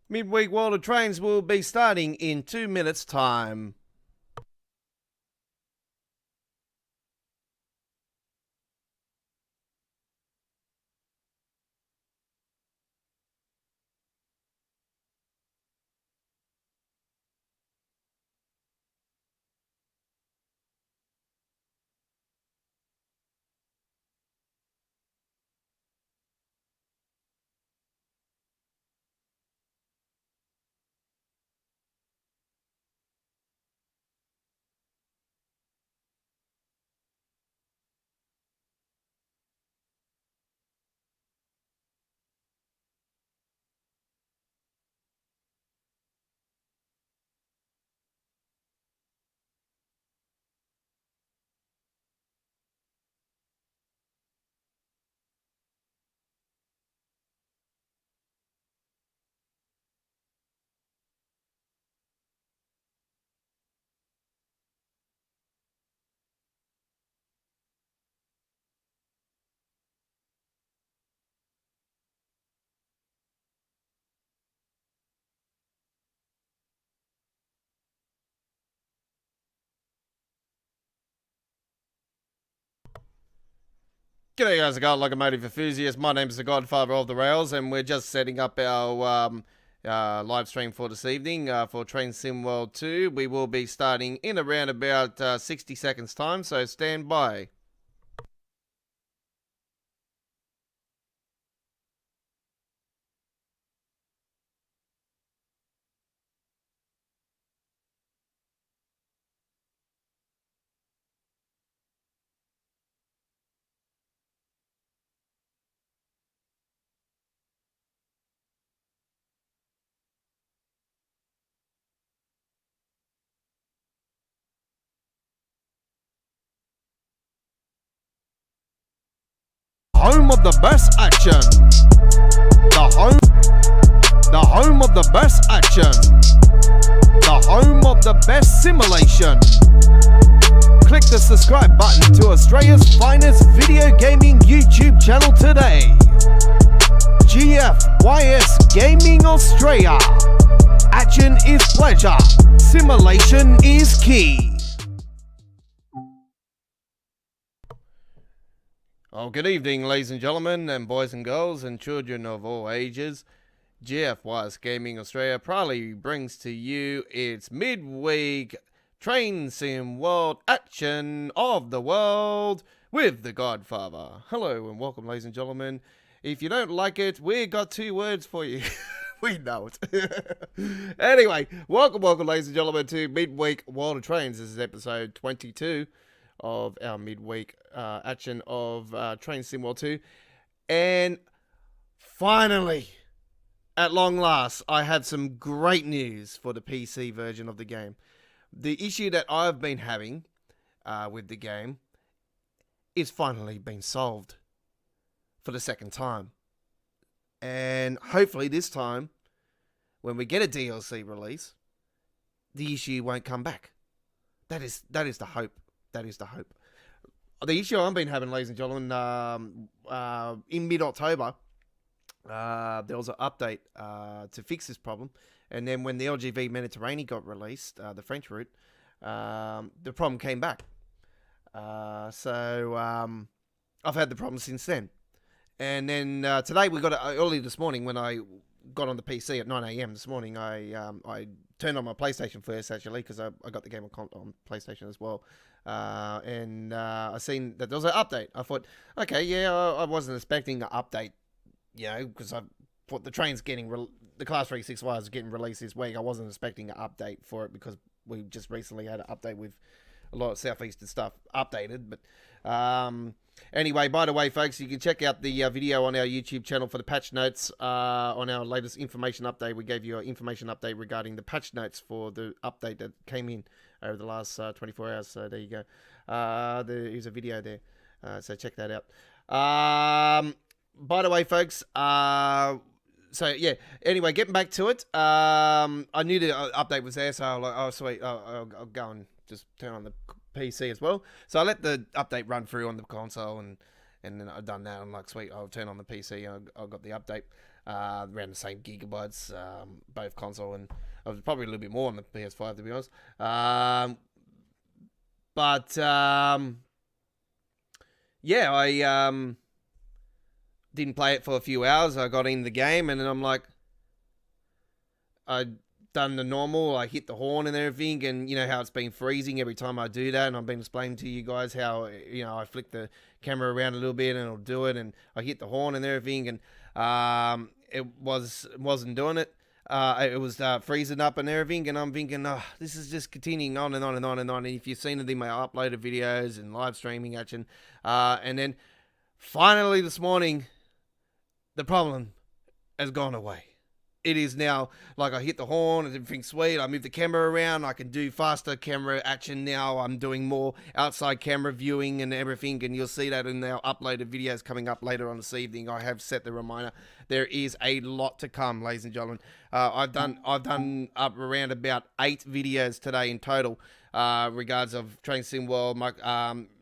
Midweek World of Trains will be starting in 2 minutes' time. G'day guys, I got locomotive enthusiasts. My name is the Godfather of the Rails, and we're just setting up our live stream for this evening for Train Sim World 2. We will be starting in around about 60 seconds time, so stand by. Home of the best action. The home of the best action. The home of the best simulation. Click the subscribe button to Australia's finest video gaming YouTube channel today. GFYS Gaming Australia. Action is pleasure. Simulation is key. Oh, good evening, ladies and gentlemen, and boys and girls, and children of all ages. GFYS Gaming Australia proudly brings to you its midweek Train Sim World Action of the World with the Godfather. Hello and welcome, ladies and gentlemen. If you don't like it, we got 2 words for you. We know it. Anyway, welcome, ladies and gentlemen, to Midweek World of Trains. This is episode 22 of our midweek action of Train Sim World 2. And finally, at long last, I have some great news for the PC version of the game. The issue that I've been having with the game is finally been solved for the second time. And hopefully this time, when we get a DLC release, the issue won't come back. That is the hope. That is the hope. The issue I've been having, ladies and gentlemen, in mid-October, there was an update to fix this problem. And then when the LGV Mediterranean got released, the French route, the problem came back. So I've had the problem since then. And then today we got it early this morning when I got on the PC at 9 a.m. this morning. I turned on my PlayStation first, actually, because I got the game on PlayStation as well. And I seen that there was an update. I thought, okay, yeah, I wasn't expecting an update, you know, because I thought the train's getting, the Class 36Y is getting released this week. I wasn't expecting an update for it because we just recently had an update with a lot of Southeastern stuff updated. But anyway, by the way, folks, you can check out the video on our YouTube channel for the patch notes on our latest information update. We gave you an information update regarding the patch notes for the update that came in over the last 24 hours. So there you go. There's a video there. So check that out. By the way, folks, so yeah, anyway, getting back to it. I knew the update was there, so I was like, oh, sweet, I'll go and just turn on the PC as well. So I let the update run through on the console, and And then I've done that. I'm like, sweet, I'll turn on the PC. I got the update. Around the same gigabytes, both console and I was probably a little bit more on the PS5 to be honest. Yeah, I didn't play it for a few hours. I got in the game and then I'm like, I done the normal. I hit the horn and everything, and you know how it's been freezing every time I do that. And I've been explaining to you guys how I flick the camera around a little bit and it'll do it. And I hit the horn and everything, and it wasn't doing it. It was freezing up and everything, and I'm thinking, this is just continuing on and on and on and on. And if you've seen it in my uploaded videos and live streaming action, and then finally this morning, the problem has gone away. It is now like I hit the horn and everything's sweet. I move the camera around. I can do faster camera action now. I'm doing more outside camera viewing and everything. And you'll see that in our uploaded videos coming up later on this evening. I have set the reminder. There is a lot to come, ladies and gentlemen. I've done up around about 8 videos today in total, regards of Train Sim World,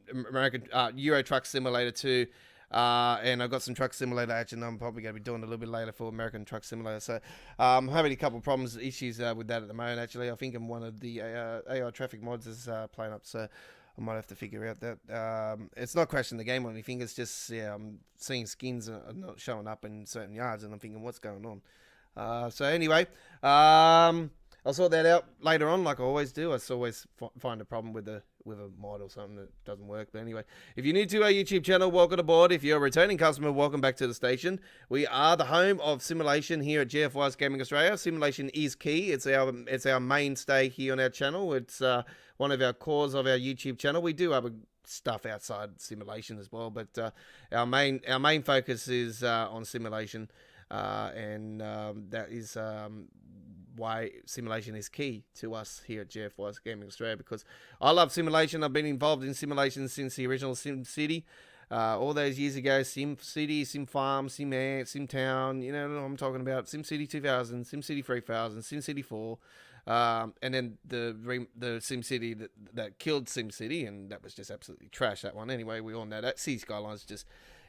American Euro Truck Simulator 2. And I've got some Truck Simulator action I'm probably going to be doing a little bit later for American Truck Simulator. So I'm having a couple of issues with that at the moment, actually. I think one of the AI traffic mods is playing up, so I might have to figure out that. It's not crashing the game or anything. It's just, I'm seeing skins are not showing up in certain yards, and I'm thinking, what's going on? So anyway, I'll sort that out later on, like I always do. I always find a problem with a mod or something that doesn't work. But anyway, if you're new to our YouTube channel, welcome aboard. If you're a returning customer, welcome back to the station. We are the home of simulation here at GFY's Gaming Australia. Simulation is key. It's our mainstay here on our channel. It's one of our cores of our YouTube channel. We do have stuff outside simulation as well, but our main focus is on simulation, and that is why simulation is key to us here at GFY's Gaming Australia, because I love simulation. I've been involved in simulation since the original SimCity, all those years ago. SimCity, Sim Farm, Sim Ant, Sim Town, you know what I'm talking about. SimCity 2000, SimCity 3000, SimCity 4, and then the SimCity that killed SimCity, and that was just absolutely trash, that one. Anyway, we all know that. City Skylines just...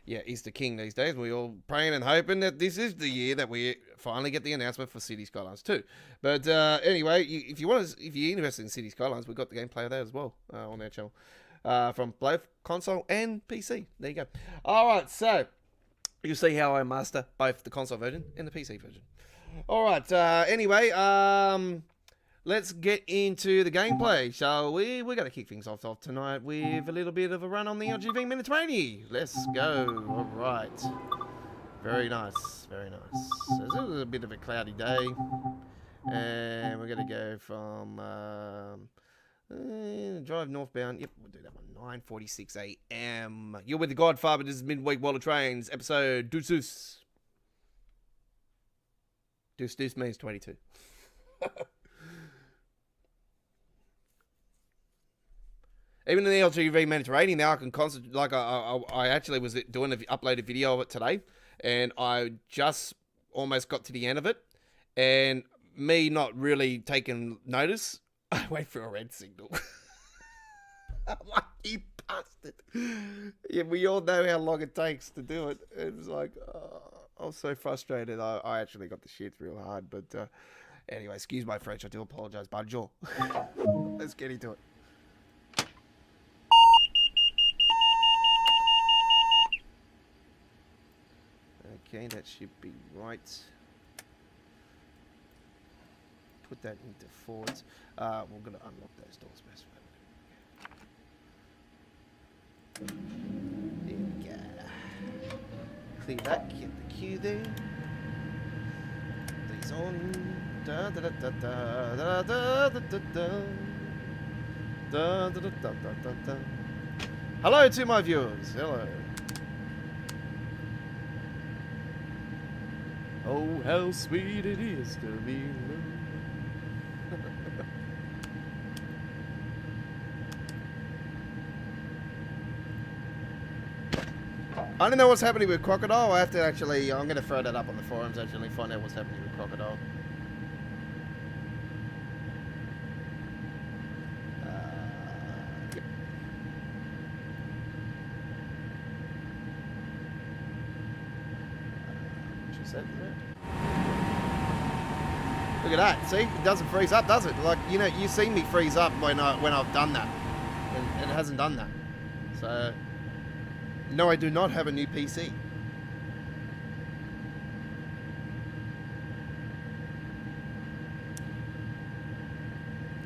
yeah, he's the king these days. We're all praying and hoping that this is the year that we finally get the announcement for City Skylines 2. But anyway, if you're interested in City Skylines, we've got the gameplay of that as well on our channel, from both console and PC. There you go. All right, so you'll see how I master both the console version and the PC version. All right. Anyway, let's get into the gameplay, shall we? We're going to kick things off tonight with a little bit of a run on the LGV Mediterranean. Let's go. All right. Very nice. Very nice. So this is a bit of a cloudy day. And we're going to go from drive northbound. Yep, we'll do that one. 9:46 a.m. You're with the Godfather. This is Midweek World of Trains, episode Deuce Deuce. Deuce Deuce means 22. Even in the LGV Mediterranean now, I can concentrate. Like I actually was doing an uploaded video of it today, and I just almost got to the end of it, and me not really taking notice, I wait for a red signal. I'm like, you bastard. Yeah, we all know how long it takes to do it. It's like, I was so frustrated. I actually got the shit real hard, but anyway, excuse my French. I do apologize. Bonjour. Let's get into it. Okay, that should be right. Put that into forwards. We're going to unlock those doors first. There we go. Clear that, get the queue there. These on. Da da da da da da da da da da da da da da. Hello to my viewers. Hello. Oh, how sweet it is to be loved. I don't know what's happening with Crocodile. I have to actually, I'm going to throw that up on the forums, actually, find out what's happening with Crocodile. Yep. potential set, isn't it? Look at that. See, it doesn't freeze up, does it? Like, you know, you've seen me freeze up when I've done that, and it hasn't done that. So, no, I do not have a new PC.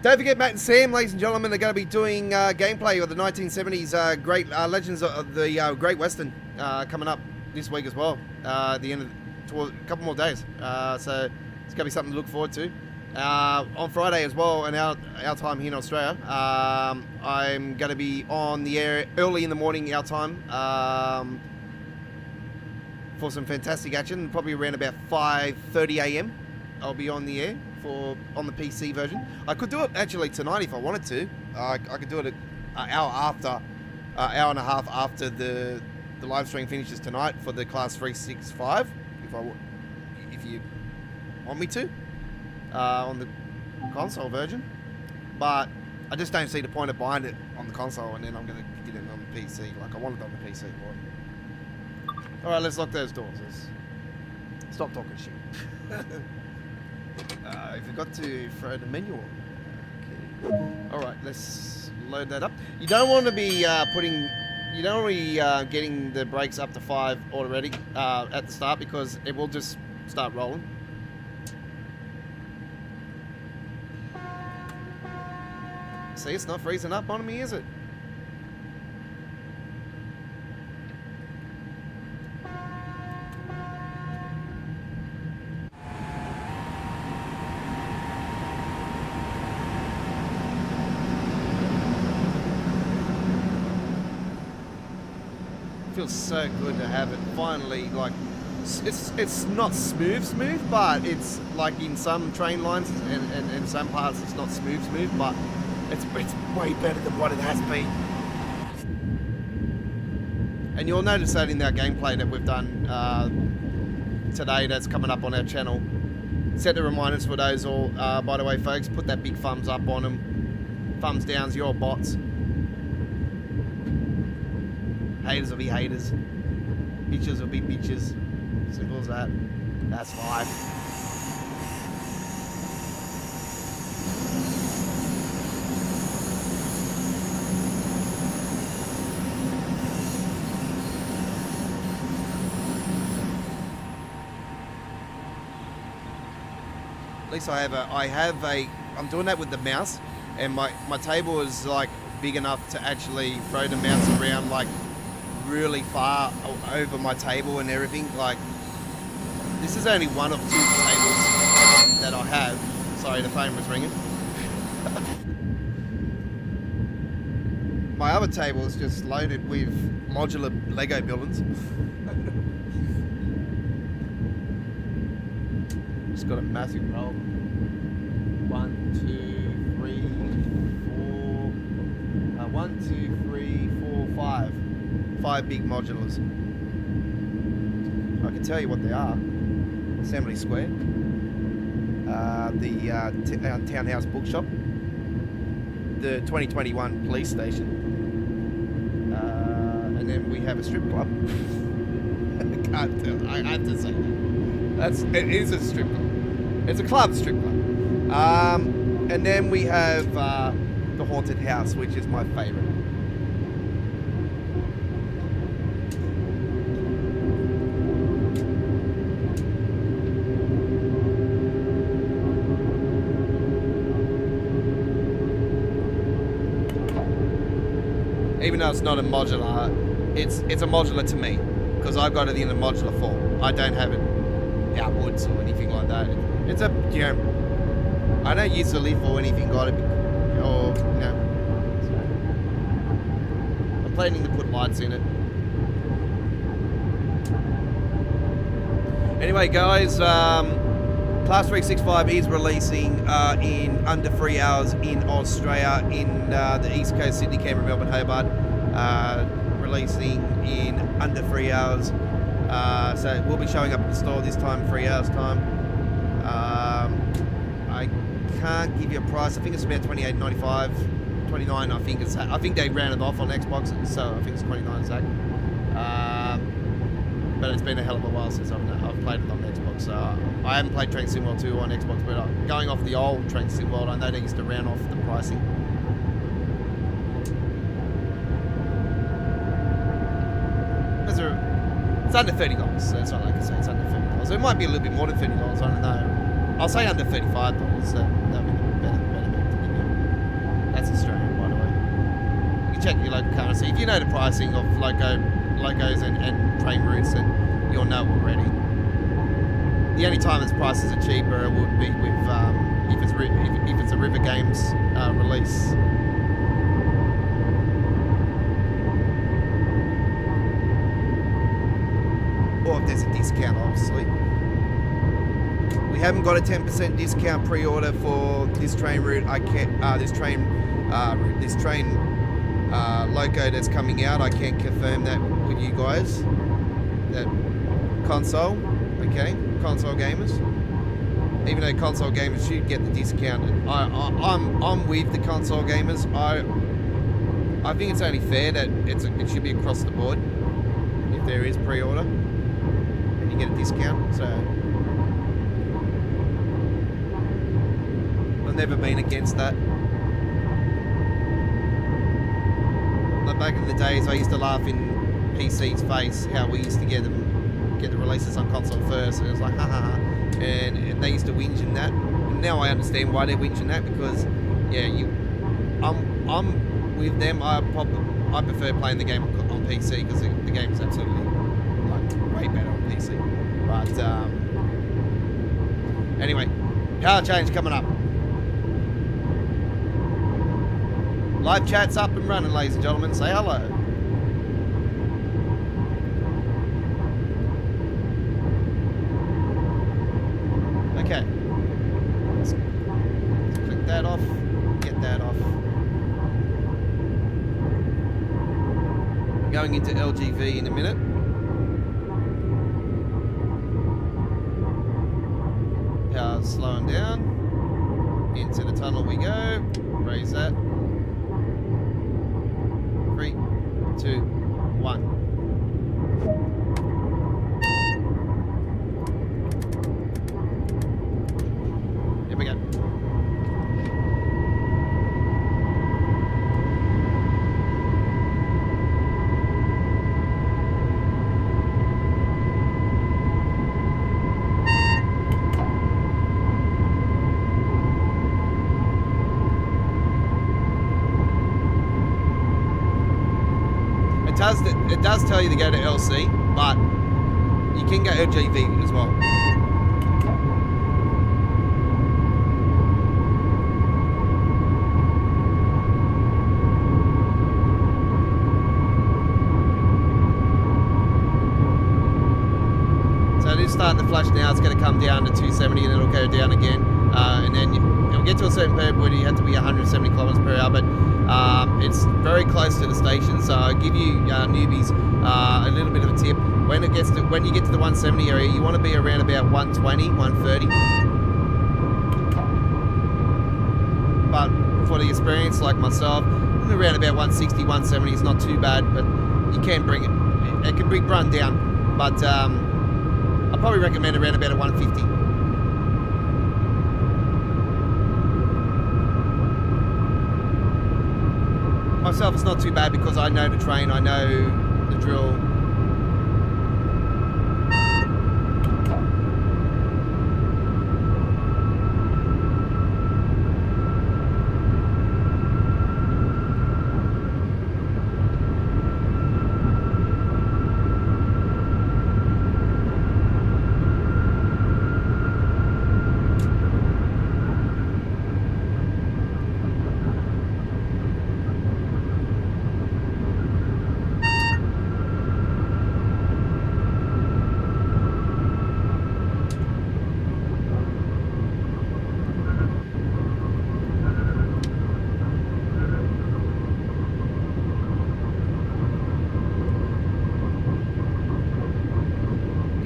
Don't forget, Matt and Sam, ladies and gentlemen, are going to be doing gameplay of the 1970s Great Legends of the Great Western coming up this week as well. At the end of a couple more days, so it's going to be something to look forward to. On Friday as well, and our time here in Australia, I'm going to be on the air early in the morning, our time, for some fantastic action. Probably around about 5:30 a.m. I'll be on the air on the PC version. I could do it actually tonight if I wanted to. I could do it an hour and a half after the live stream finishes tonight for the Class 365, if you want me to, on the console version. But I just don't see the point of buying it on the console and then I'm going to get it on the PC. Like, I want it on the PC. Alright, let's lock those doors. Stop talking shit. I forgot to throw the menu on. Okay. Alright, let's load that up. You don't want to be getting the brakes up to 5 already at the start, because it will just start rolling. See, it's not freezing up on me, is it? Feels so good to have it finally. Like, it's not smooth, but it's like in some train lines and some parts it's not smooth, but it's way better than what it has been. And you'll notice that in our gameplay that we've done today, that's coming up on our channel. Set the reminders for those all. By the way, folks, put that big thumbs up on them. Thumbs down's your bots. Haters will be haters. Bitches will be bitches. Simple as that. That's life. At least I'm doing that with the mouse, and my table is like big enough to actually throw the mouse around like really far over my table and everything. Like, this is only one of 2 tables that I have. Sorry, the phone was ringing. My other table is just loaded with modular Lego buildings. Just got a massive roll. 1, 2, 3, 4, 5. 5 big modulars. I can tell you what they are. Assembly Square, the Townhouse Bookshop, the 2021 police station, and then we have a strip club. I can't tell. I have to say that. It is a strip club. It's a club strip club. And then we have the haunted house, which is my favorite. Even though it's not a modular, it's a modular to me, because I've got it in a modular form. I don't have it outwards or anything like that. It's a, you know, I don't use the lift or anything like it, or, you know. I'm planning to put lights in it. Anyway, guys, Class 365 is releasing in under 3 hours in Australia, in the East Coast, Sydney, Canberra, Melbourne, Hobart. Releasing in under 3 hours. So it will be showing up at the store this time, 3 hours time. I can't give you a price. I think it's about $28.95, $29. I think they rounded off on Xbox, so I think it's $29 exact. but it's been a hell of a while since I've played it on the Xbox. So I haven't played Train Sim World 2 on Xbox, but going off the old Train Sim World, I know they used to round off the pricing. It's under $30, so that's all I can say. It's under $30. It might be a little bit more than $30. I don't know. I'll say under $35. That'll be the better bet to give you. That's Australian, by the way. You can check your local currency. If you know the pricing of locos and train routes, then you'll know already. The only time its prices are cheaper would be with if it's a River Games release. Or if there's a discount, obviously. We haven't got a 10% discount pre-order for this train route. This train loco that's coming out. I can't confirm that with you guys. That console, okay, console gamers. Even though console gamers should get the discount, I'm with the console gamers. I think it's only fair that it should be across the board if there is pre-order. You get a discount, so I've never been against that. Like back in the days, I used to laugh in PC's face how we used to get the releases on console first, and it was like ha ha ha, and they used to whinge in that. And now I understand why they're whinging that, because yeah, I'm with them. I prefer playing the game on PC because the game is absolutely way better on PC. But anyway, car change coming up. Live chat's up and running, ladies and gentlemen. Say hello. Okay. Let's click that off. Get that off. Going into LGV in a minute. Power's slowing down. Into the tunnel we go. Raise that. 3, 2, 1. Here we go. It does tell you to go to LC, but you can go LGV as well. So it is starting to flash now. It's going to come down to 270 and it'll go down again. And then it'll get to a certain point where you have to be 170 kilometers per hour, but it's very close to the station, so I'll give you newbies a little bit of a tip. When you get to the 170 area, you want to be around about 120, 130. But for the experience, like myself, around about 160, 170 is not too bad, but you can bring it. It can be run down, but I probably recommend around about a 150. Myself, it's not too bad because I know the train, I know the drill.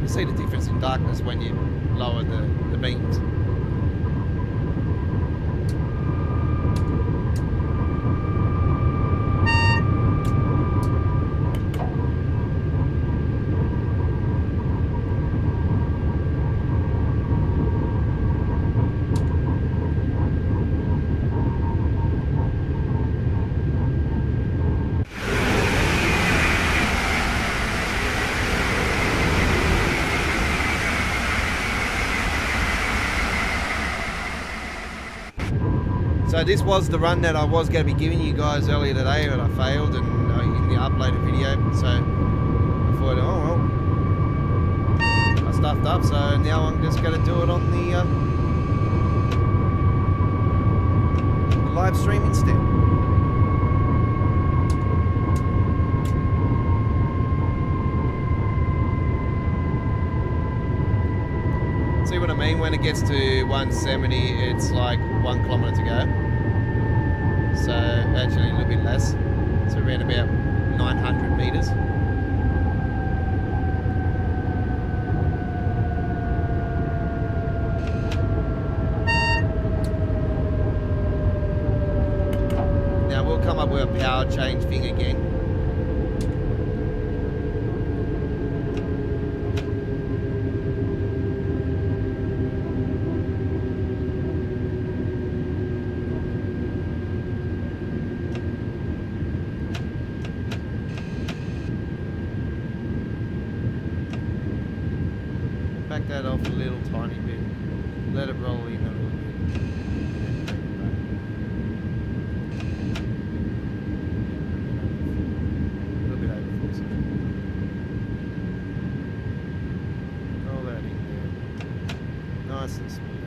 See the difference in darkness when you lower the beams. So this was the run that I was going to be giving you guys earlier today, but I failed and in the uploaded video. So I thought, oh well, I stuffed up. So now I'm just going to do it on the live stream instead. See what I mean? When it gets to 170, it's like 1 kilometre to go. So actually a little bit less. So around about 900 metres. Now we'll come up with a power change thing again. Back that off a little tiny bit. Let it roll in a little bit. A little bit over full speed. Roll that in there. Nice and smooth.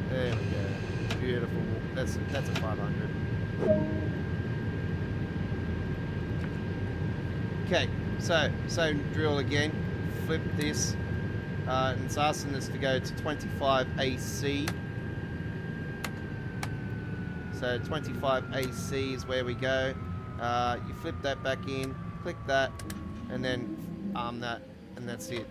There we go. Beautiful. That's a 500. Okay, so drill again, flip this, and it's asking us to go to 25 AC. So 25 AC is where we go. You flip that back in, click that, and then arm that, and that's it.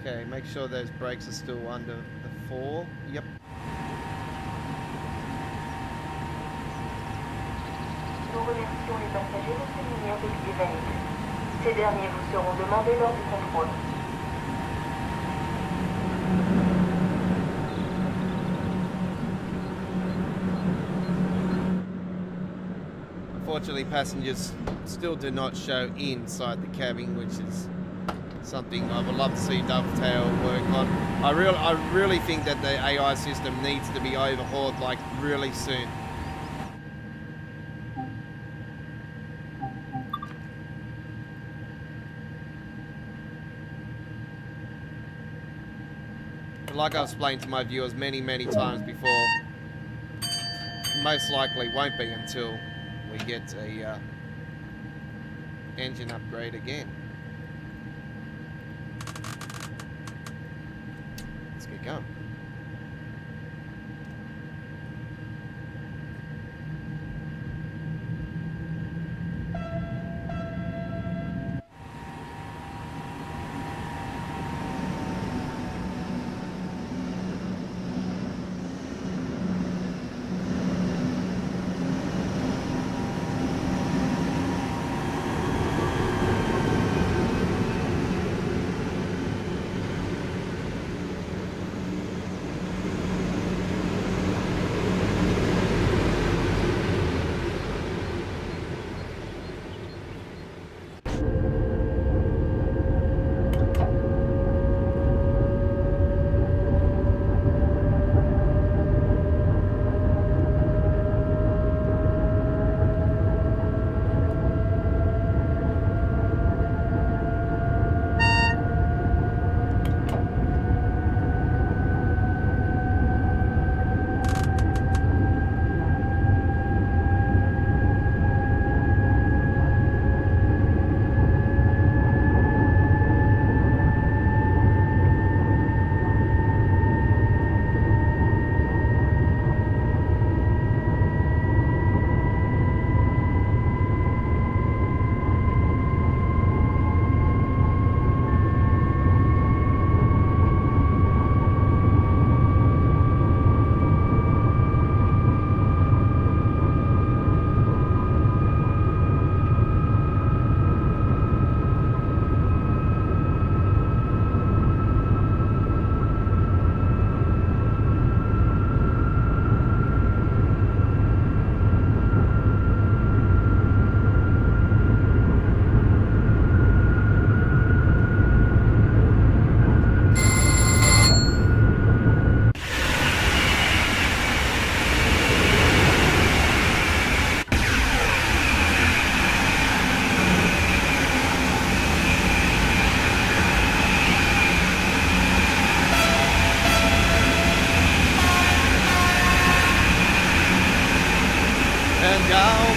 Okay, make sure those brakes are still under the 4. Yep. Nous remercions les passagers de s'aligner avec les valides. Ces derniers vous seront demandés lors du contrôle. Unfortunately, passengers still do not show inside the cabin, which is something I would love to see Dovetail work on. I really think that the AI system needs to be overhauled like really soon. But like I've explained to my viewers many times before, most likely won't be until we get a engine upgrade again. Let's get going.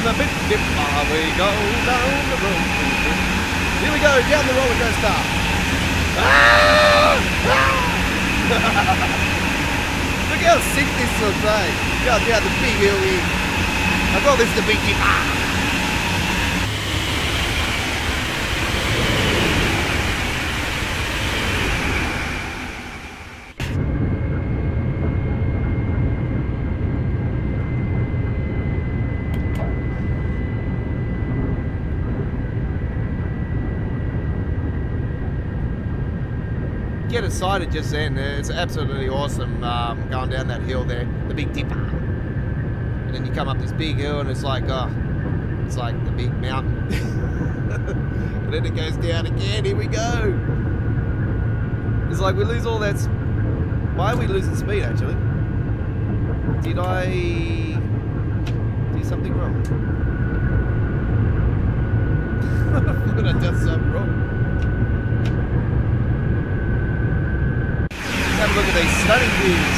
the Big Dipper we go down the road. Here we go, down the roller coaster. Ah! Ah! Look how sick this looks, eh? Go down the big hill here. I call this the Big Dipper. Get excited just then. It's absolutely awesome going down that hill there, the Big Dipper. And then you come up this big hill and it's like the big mountain. And then it goes down again. Here we go. It's like we lose all that. Why are we losing speed actually? Did I do something wrong? Did I do something wrong? Have a look at these stunning views.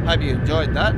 Hope you enjoyed that.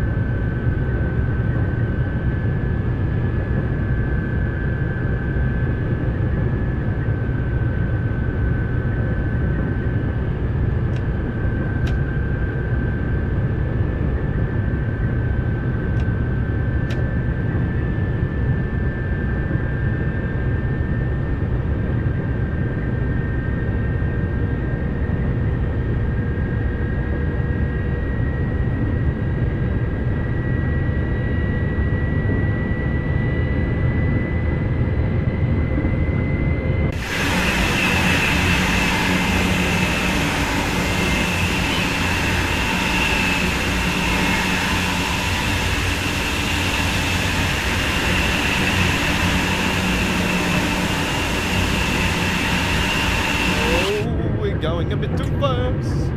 Going a bit too fast.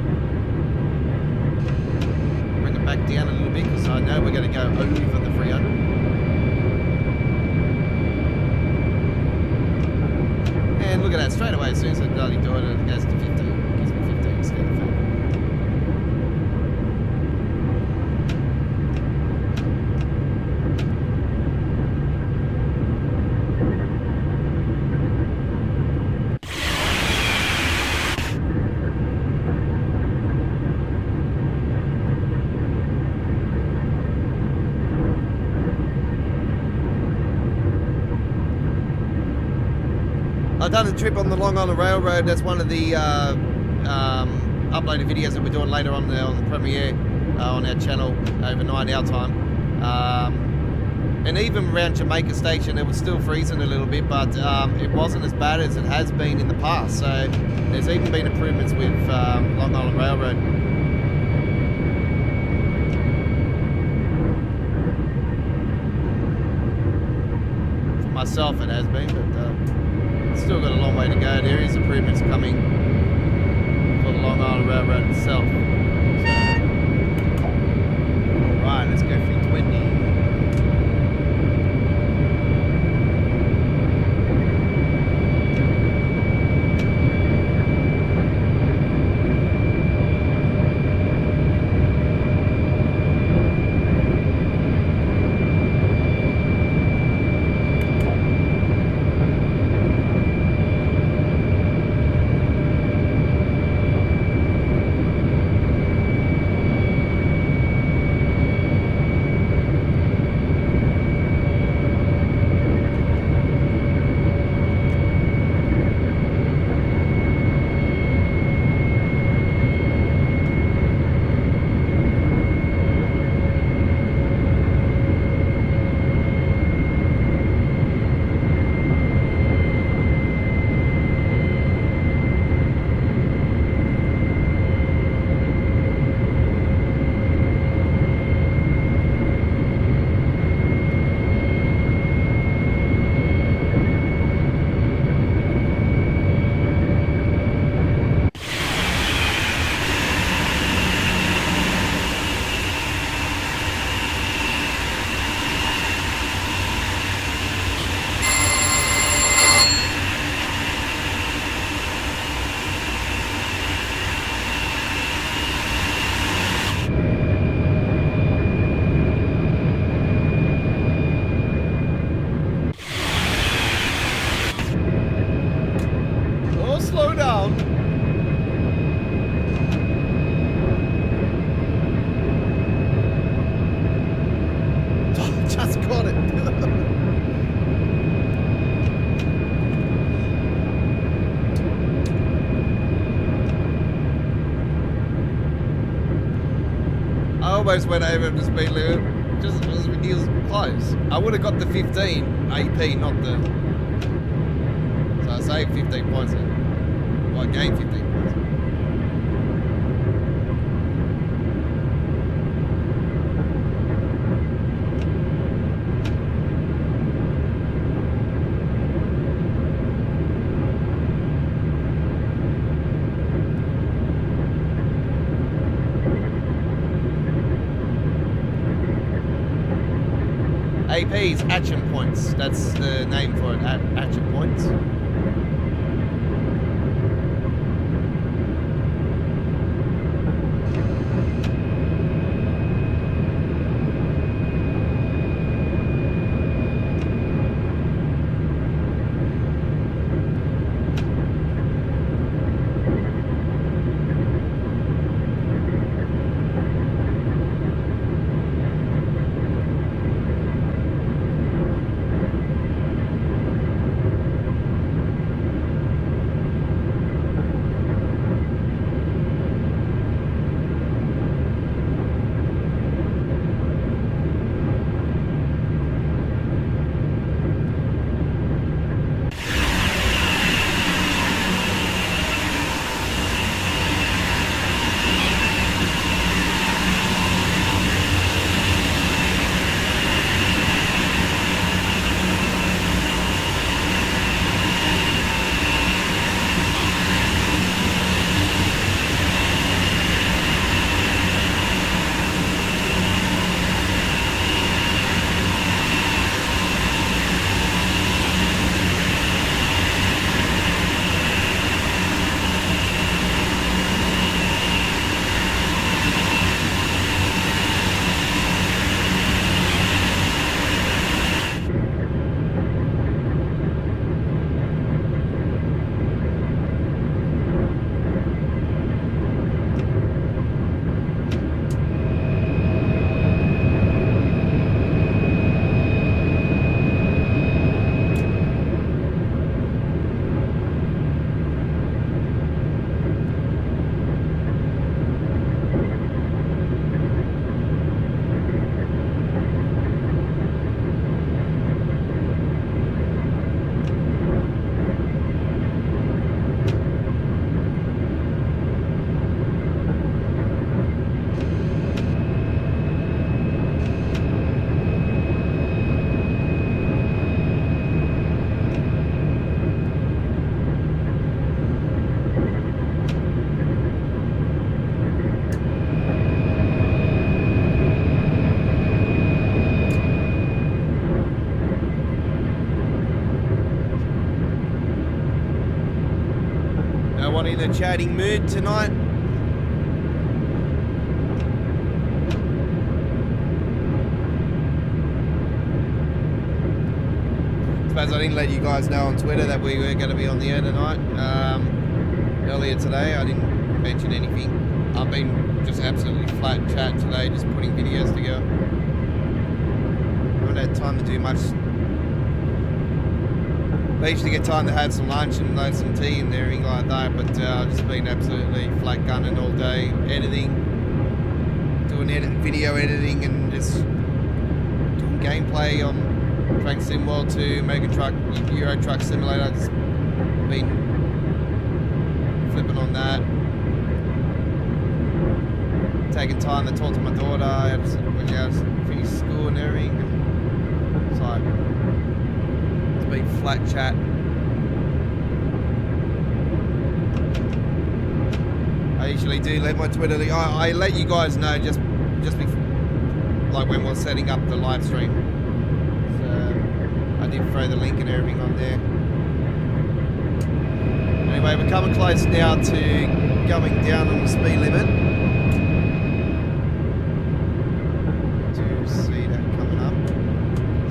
Bring it back down a little bit because I know we're going to go over the 300. And look at that, straight away as soon as I bloody do it, it goes to 15. It gives me 15 instead of 30. I've done a trip on the Long Island Railroad. That's one of the uploaded videos that we're doing later on the premiere on our channel overnight our time. And even around Jamaica Station, it was still freezing a little bit, but it wasn't as bad as it has been in the past. So there's even been improvements with Long Island Railroad. For myself, it has been, but still got a long way to go. There is improvements coming for the Long Island Railroad itself. So, alright, let's go for 20. almost went over the speed limit. Just he was close. I would have got the 15 AP, not the. So I saved 15 points. Well, I gained 15 points. AP's action points. That's the name for it. Action points. In a chatting mood tonight. Suppose I didn't let you guys know on Twitter that we were going to be on the air tonight. Earlier today, I didn't mention anything. I've been just absolutely flat chat today, just putting videos together. I haven't had time to do much. I usually get time to have some lunch and load some tea and everything like that, but I've just been absolutely flat gunning all day, editing, doing video editing, and just doing gameplay on Train Sim World 2, Mega Truck, Euro Truck Simulator. Just been flipping on that, taking time to talk to my daughter when I finished school and everything. And it's like, been flat chat. I usually do let my Twitter. I let you guys know just before, like when we're setting up the live stream. So I did throw the link and everything on there. Anyway, we're coming close now to going down on the speed limit. To see that coming up, so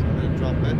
I'm going to drop it.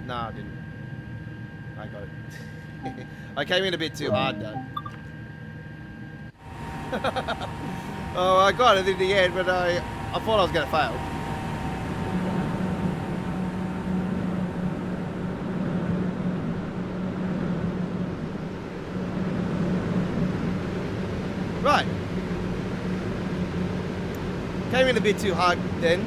No, I didn't. I got it. I came in a bit too hard, though. Oh, I got it in the end, but I thought I was going to fail. Right. Came in a bit too hard then.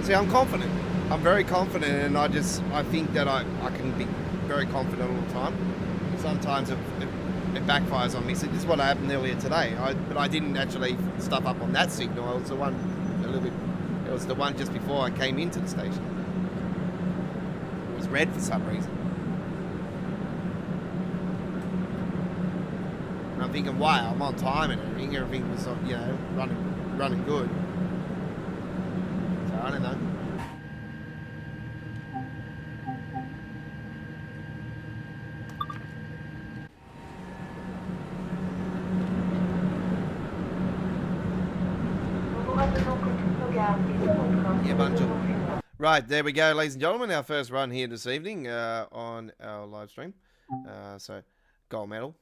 See, I'm confident. I'm very confident, and I think that I can be very confident all the time. Sometimes it backfires on me. So this is what happened earlier today. But I didn't actually stuff up on that signal. It was the one It was the one just before I came into the station. It was red for some reason. And I'm thinking, wow, I'm on time and everything. Everything was, running good. So I don't know. Right, there we go, ladies and gentlemen. Our first run here this evening on our live stream. So, gold medal.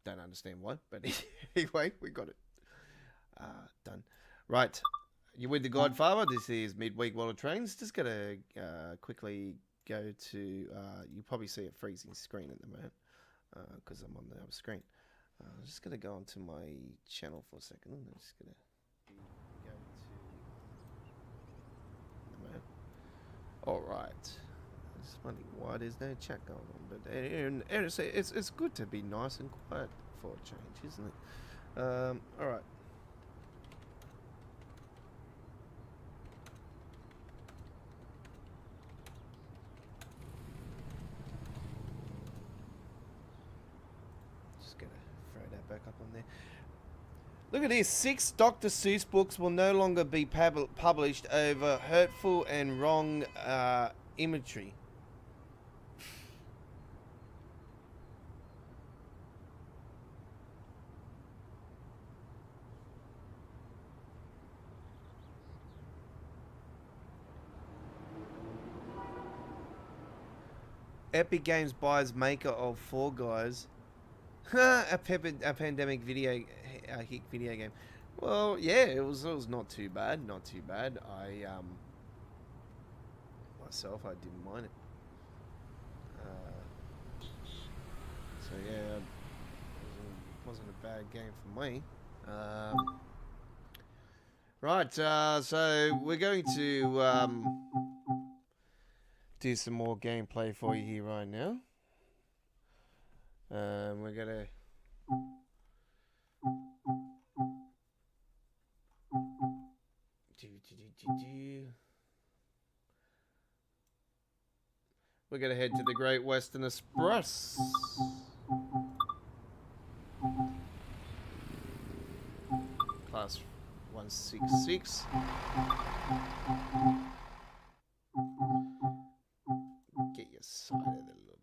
Don't understand why, but anyway, we got it done. Right, you with the Godfather. This is Midweek World of Trains. Just going to quickly go to, you probably see a freezing screen at the moment because I'm on the other screen. I'm just going to go onto my channel for a second. I'm just going to go to... All right. It's funny why there's no chat going on, but it's good to be nice and quiet for a change, isn't it? All right. Just gonna throw that back up on there. Look at this. 6 Dr. Seuss books will no longer be published over hurtful and wrong imagery. Epic Games buys maker of Fall Guys. a pandemic hit video game. Well, yeah, it was not too bad. Not too bad. Myself, I didn't mind it. So yeah, it wasn't a bad game for me. Right, so we're going to do some more gameplay for you here right now. We're gonna We're gonna head to the Great Western Express. Class 166. Get you excited a little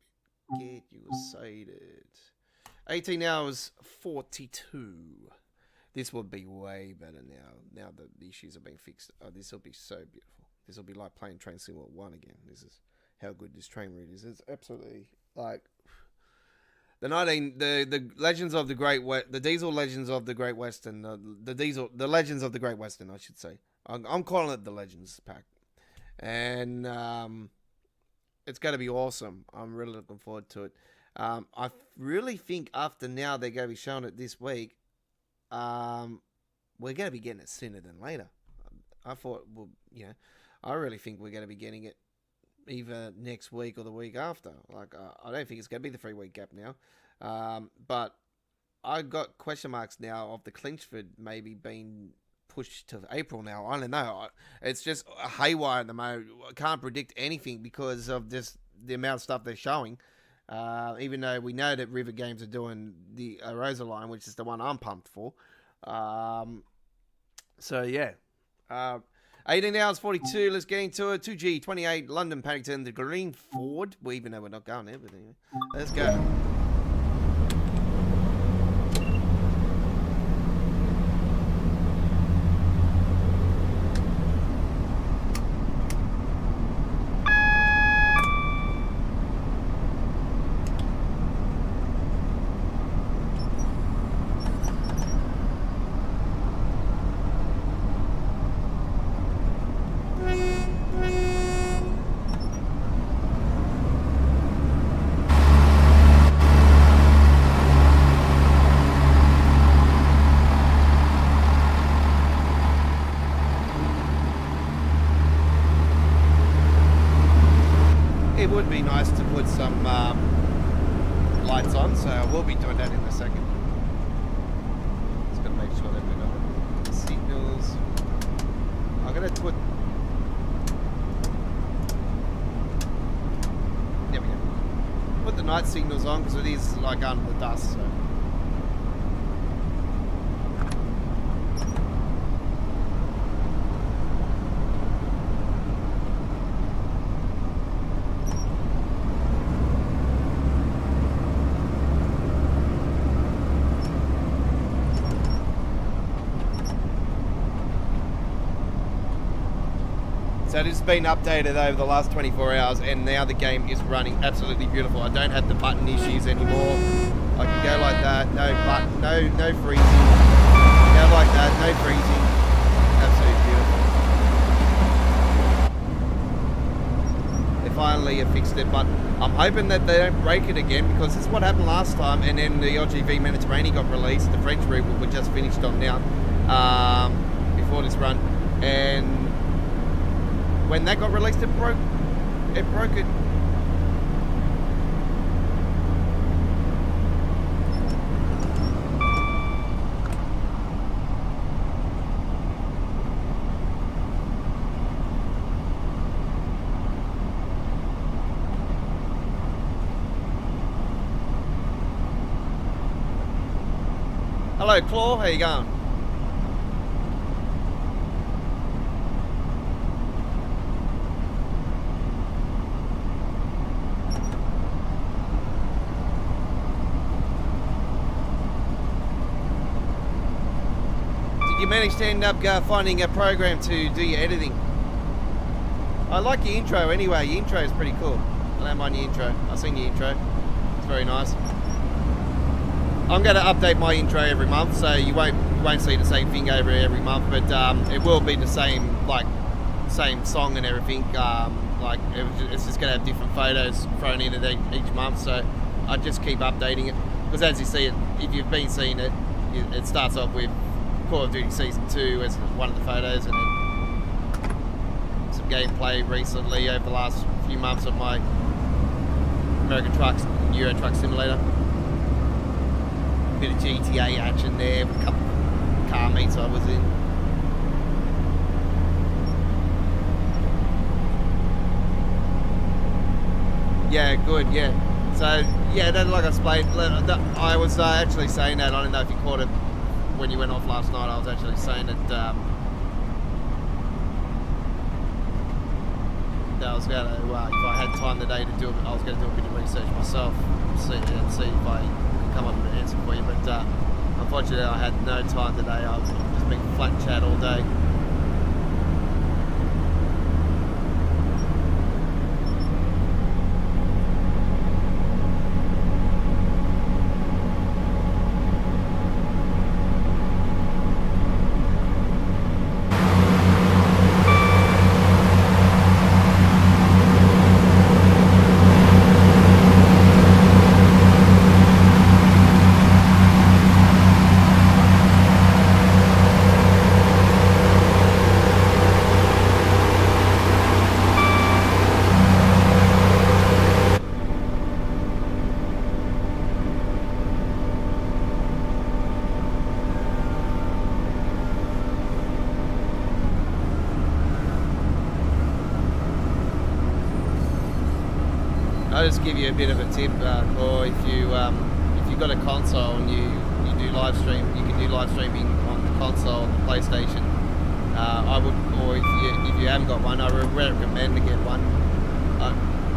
bit. Get you excited. 18 hours 42. This will be way better now that the issues have been fixed. Oh, this will be so beautiful. This will be like playing Train Sim 1 again. This is how good this train route is. It's absolutely like the Legends of the Great the Diesel Legends of the Great Western, the Legends of the Great Western, I should say. I'm calling it the Legends pack, and it's going to be awesome. I'm really looking forward to it. I really think after now they're going to be showing it this week. We're going to be getting it sooner than later. I thought, well, I really think we're going to be getting it either next week or the week after. Like, I don't think it's going to be the 3-week gap now. But I got question marks now of the Clinchford maybe being pushed to April now. I don't know. It's just a haywire at the moment. I can't predict anything because of the amount of stuff they're showing. Even though we know that River Games are doing the Rosa line, which is the one I'm pumped for. So, yeah. 18 hours 42, let's get into it. 2G28, London, Paddington, the Green Ford. Well, even though we're not going there, but anyway. Let's go. it would be nice to put some lights on, so I will be doing that in a second. Just gotta make sure that we're not signals. I'm gonna put. There we go. Put the night signals on because it is like under the dust. So. So it has been updated over the last 24 hours and now the game is running absolutely beautiful. I don't have the button issues anymore. I can go like that, no button, no freezing. Go like that, no freezing. Absolutely beautiful. They finally have fixed it, but I'm hoping that they don't break it again because this is what happened last time and then the LGV Mediterranean got released. The French route we just finished on now before this run. And when that got released, it broke it. Hello, Claw. How you going? You managed to end up finding a program to do your editing. I like your intro anyway. Your intro is pretty cool. I don't mind your intro. I've seen your intro. It's very nice. I'm going to update my intro every month, so you won't see the same thing every month, but it will be the same song and everything. It's just going to have different photos thrown in it each month, so I just keep updating it. Because as you see it, if you've been seeing it, it starts off with Call of Duty Season 2 as one of the photos, and then some gameplay recently over the last few months of my American Trucks and Euro Truck Simulator. Bit of GTA action there with a couple of car meets I was in. Yeah, good, yeah. So, yeah, that, like I explained, I was actually saying that, I don't know if you caught it when you went off last night, I was actually saying that that I was going to, if I had time today to do it, I was going to do a bit of research myself, see if I could come up with an answer for you, but unfortunately I had no time today. I've just been flat chat all day. I'll just give you a bit of a tip, or if you've got a console and you do live stream, you can do live streaming on the console, the PlayStation. I would, or if you haven't got one, I would recommend to get one.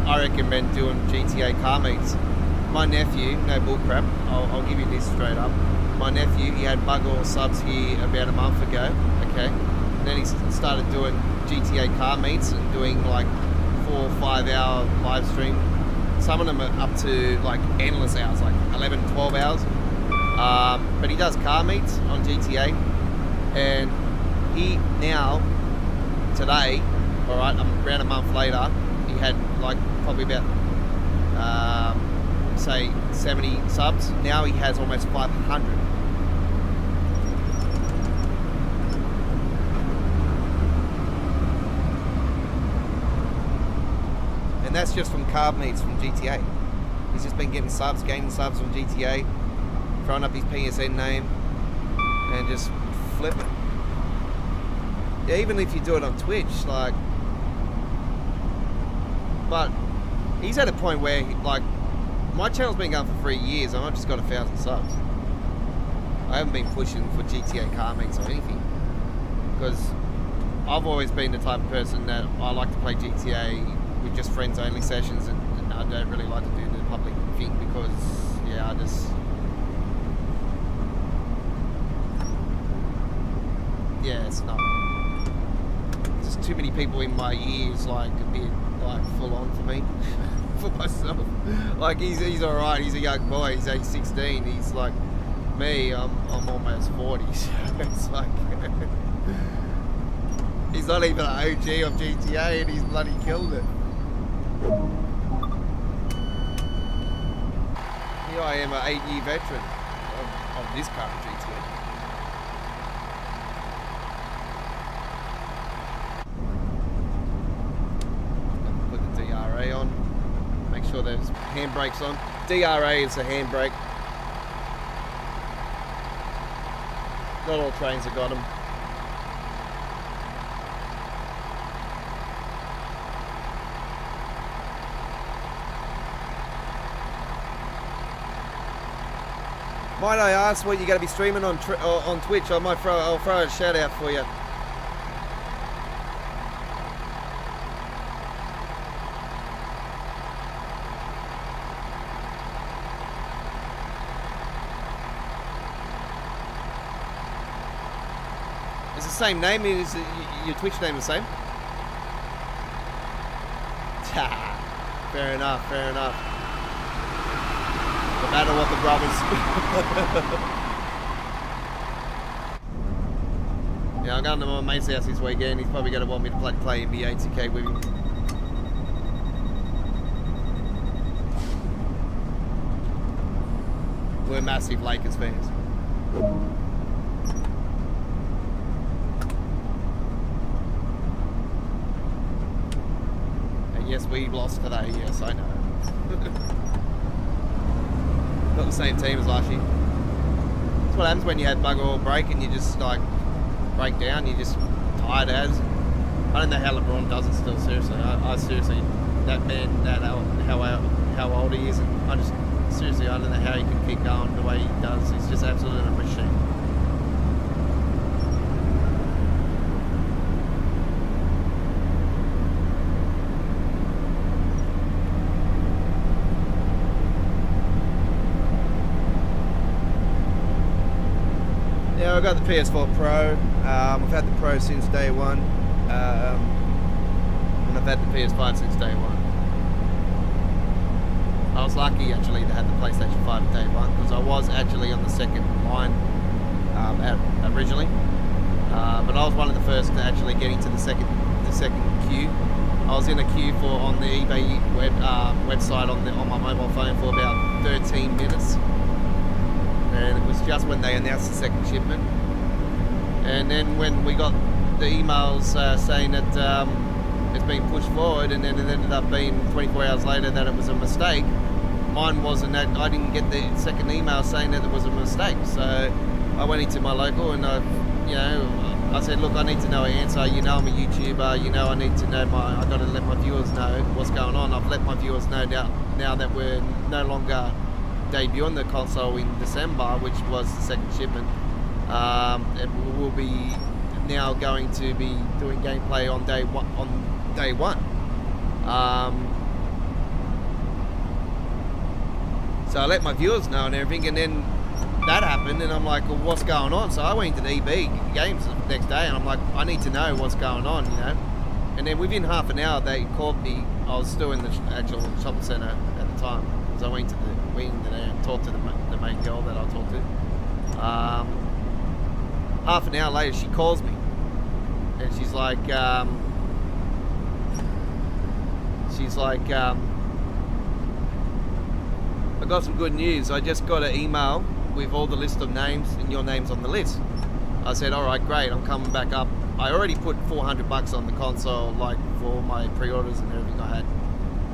I recommend doing GTA car meets. My nephew, no bullcrap, I'll give you this straight up. My nephew, he had bug all subs here about a month ago, okay? And then he started doing GTA car meets and doing like 4 or 5 hour live stream. Some of them are up to like endless hours, like 11, 12 hours. But he does car meets on GTA. And he now, today, all right, around a month later, he had like probably about, say 70 subs. Now he has almost 500. And that's just from card meets from GTA. He's just been getting subs, gaining subs from GTA, throwing up his PSN name, and just flipping. Yeah, even if you do it on Twitch, like, but he's at a point where, like, my channel's been going for 3 years and I've just got 1,000 subs. I haven't been pushing for GTA car meets or anything, because I've always been the type of person that I like to play GTA with just friends only sessions, and I don't really like to do the public thing because, yeah, it's not, just too many people in my ears, like a bit like full on for me. For myself, like he's all right. He's a young boy. He's age 16. He's like me. I'm almost 40. So it's like he's not even an OG of GTA, and he's bloody killed it. Here I am, an 8-year veteran of this part of GTA. Put the DRA on. Make sure there's handbrakes on. DRA is the handbrake. Not all trains have got them. Might I ask what you're going to be streaming on Twitch? I'll throw a shout out for you. Same name, is your Twitch name the same? Fair enough. The battle of the brothers. Yeah, I'm going to my mate's house this weekend. He's probably going to want me to play NBA 2K with him. We're massive Lakers fans. Yes, we lost today. Yes, I know. Not the same team as last year. That's what happens when you have bugger all break and you just like break down. You're just tired as. I don't know how LeBron does it still. Seriously, I seriously, that man, how old he is, and I don't know how he can keep going the way he does. He's just absolutely a machine. I've got the PS4 Pro. I've had the Pro since day one, and I've had the PS5 since day one. I was lucky actually to have the PlayStation 5 at day one, because I was actually on the second line originally, but I was one of the first to actually get into the second queue. I was in a queue on the eBay website on my mobile phone for about 13 minutes. And it was just when they announced the second shipment, and then when we got the emails saying that it's been pushed forward, and then it ended up being 24 hours later that it was a mistake. Mine wasn't that. I didn't get the second email saying that it was a mistake, so I went into my local and I said, look, I need to know an answer. I'm a YouTuber. I need to know I got to let my viewers know what's going on. I've let my viewers know now that we're no longer debut on the console in December, which was the second shipment. And we'll be now going to be doing gameplay on day one. So I let my viewers know and everything, and then that happened, and I'm like, well, what's going on? So I went into the EB Games the next day, and I'm like, I need to know what's going on, And then within half an hour, they called me. I was still in the actual shopping centre at the time, because I went in there and talked to the main girl that I talked to. Half an hour later, she calls me, and she's like, I got some good news. I just got an email with all the list of names, and your name's on the list. I said, all right, great. I'm coming back up. I already put $400 on the console, like for my pre-orders and everything I had.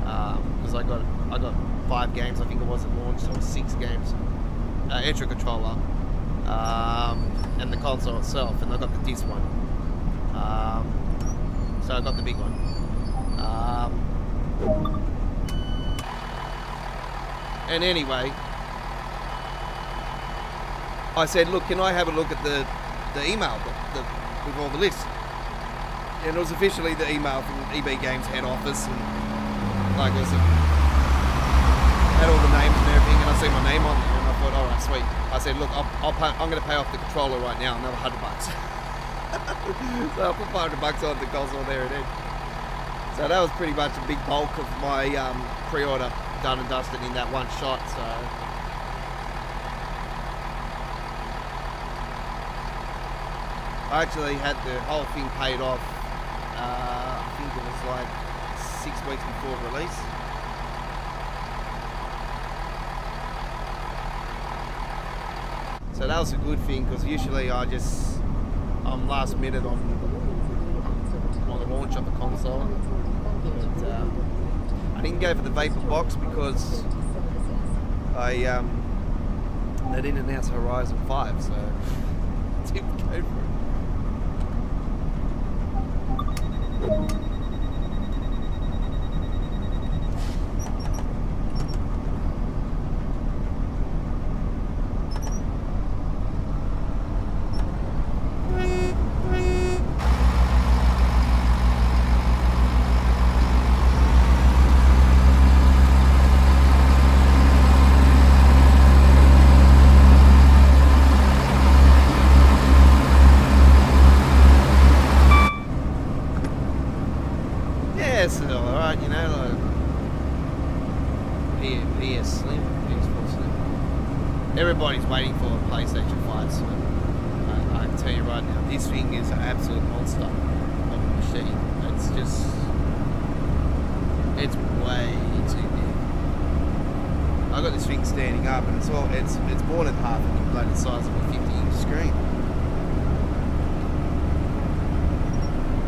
because I got 5 games, I think it was at launch, or 6 games. Extra controller, and the console itself, and I got the disc one. So I got the big one. And anyway, I said, look, can I have a look at the email with all the lists? And it was officially the email from EB Games head office, and like it had all the names and everything, and I see my name on there, and I thought, all right, sweet. I said, look, I'm going to pay off the controller right now, another $100. So I put $500 on the console there and then. So that was pretty much a big bulk of my pre-order done and dusted in that one shot. So I actually had the whole thing paid off. I think it was like 6 weeks before release. So that was a good thing, because usually I'm last minute on the launch of the console. But, I didn't go for the Vapor box because they didn't announce Horizon 5, so I didn't go for it. It's alright, you know, like PS Slim, PS4 Slim. Everybody's waiting for a PlayStation 5 Slim. I can tell you right now, this thing is an absolute monster of a machine. It's way too big. I got this thing standing up, and it's more than half the bloody size of a 50-inch screen.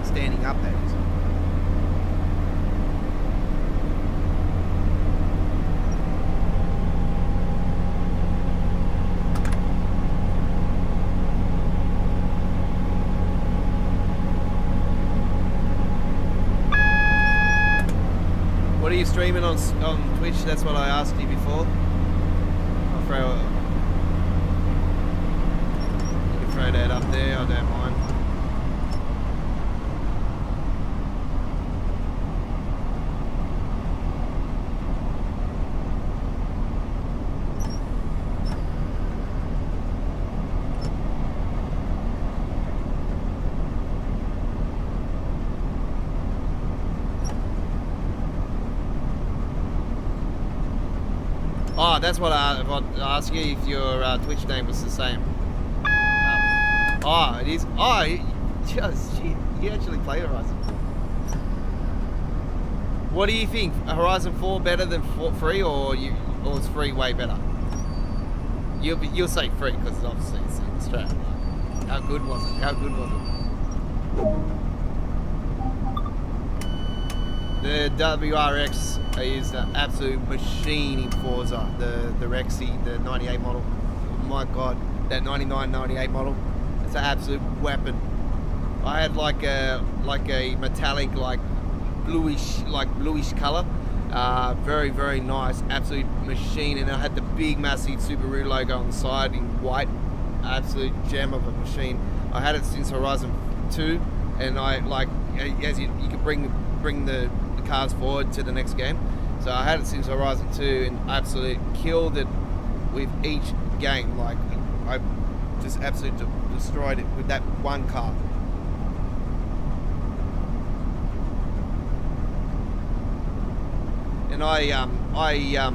Standing up, that is. What are you streaming on Twitch? That's what I asked you before. You can throw that up there, I don't mind. Oh, that's what I asked you, if your Twitch name was the same. Oh, it is. Oh, you actually play Horizon 4. What do you think? Horizon 4 better than 3, or is 3 way better? You'll say 3 because obviously it's in Australia. How good was it? How good was it? The WRX is an absolute machine in Forza. The Rexy, the 98 model. Oh my god, that 99, 98 model. It's an absolute weapon. I had like a metallic, bluish color. Very, very nice, absolute machine. And I had the big, massive Subaru logo on the side in white. Absolute gem of a machine. I had it since Horizon 2, and as you could bring the cars forward to the next game. So I had it since Horizon 2 and absolutely killed it with each game. Like, I just absolutely destroyed it with that one car. And I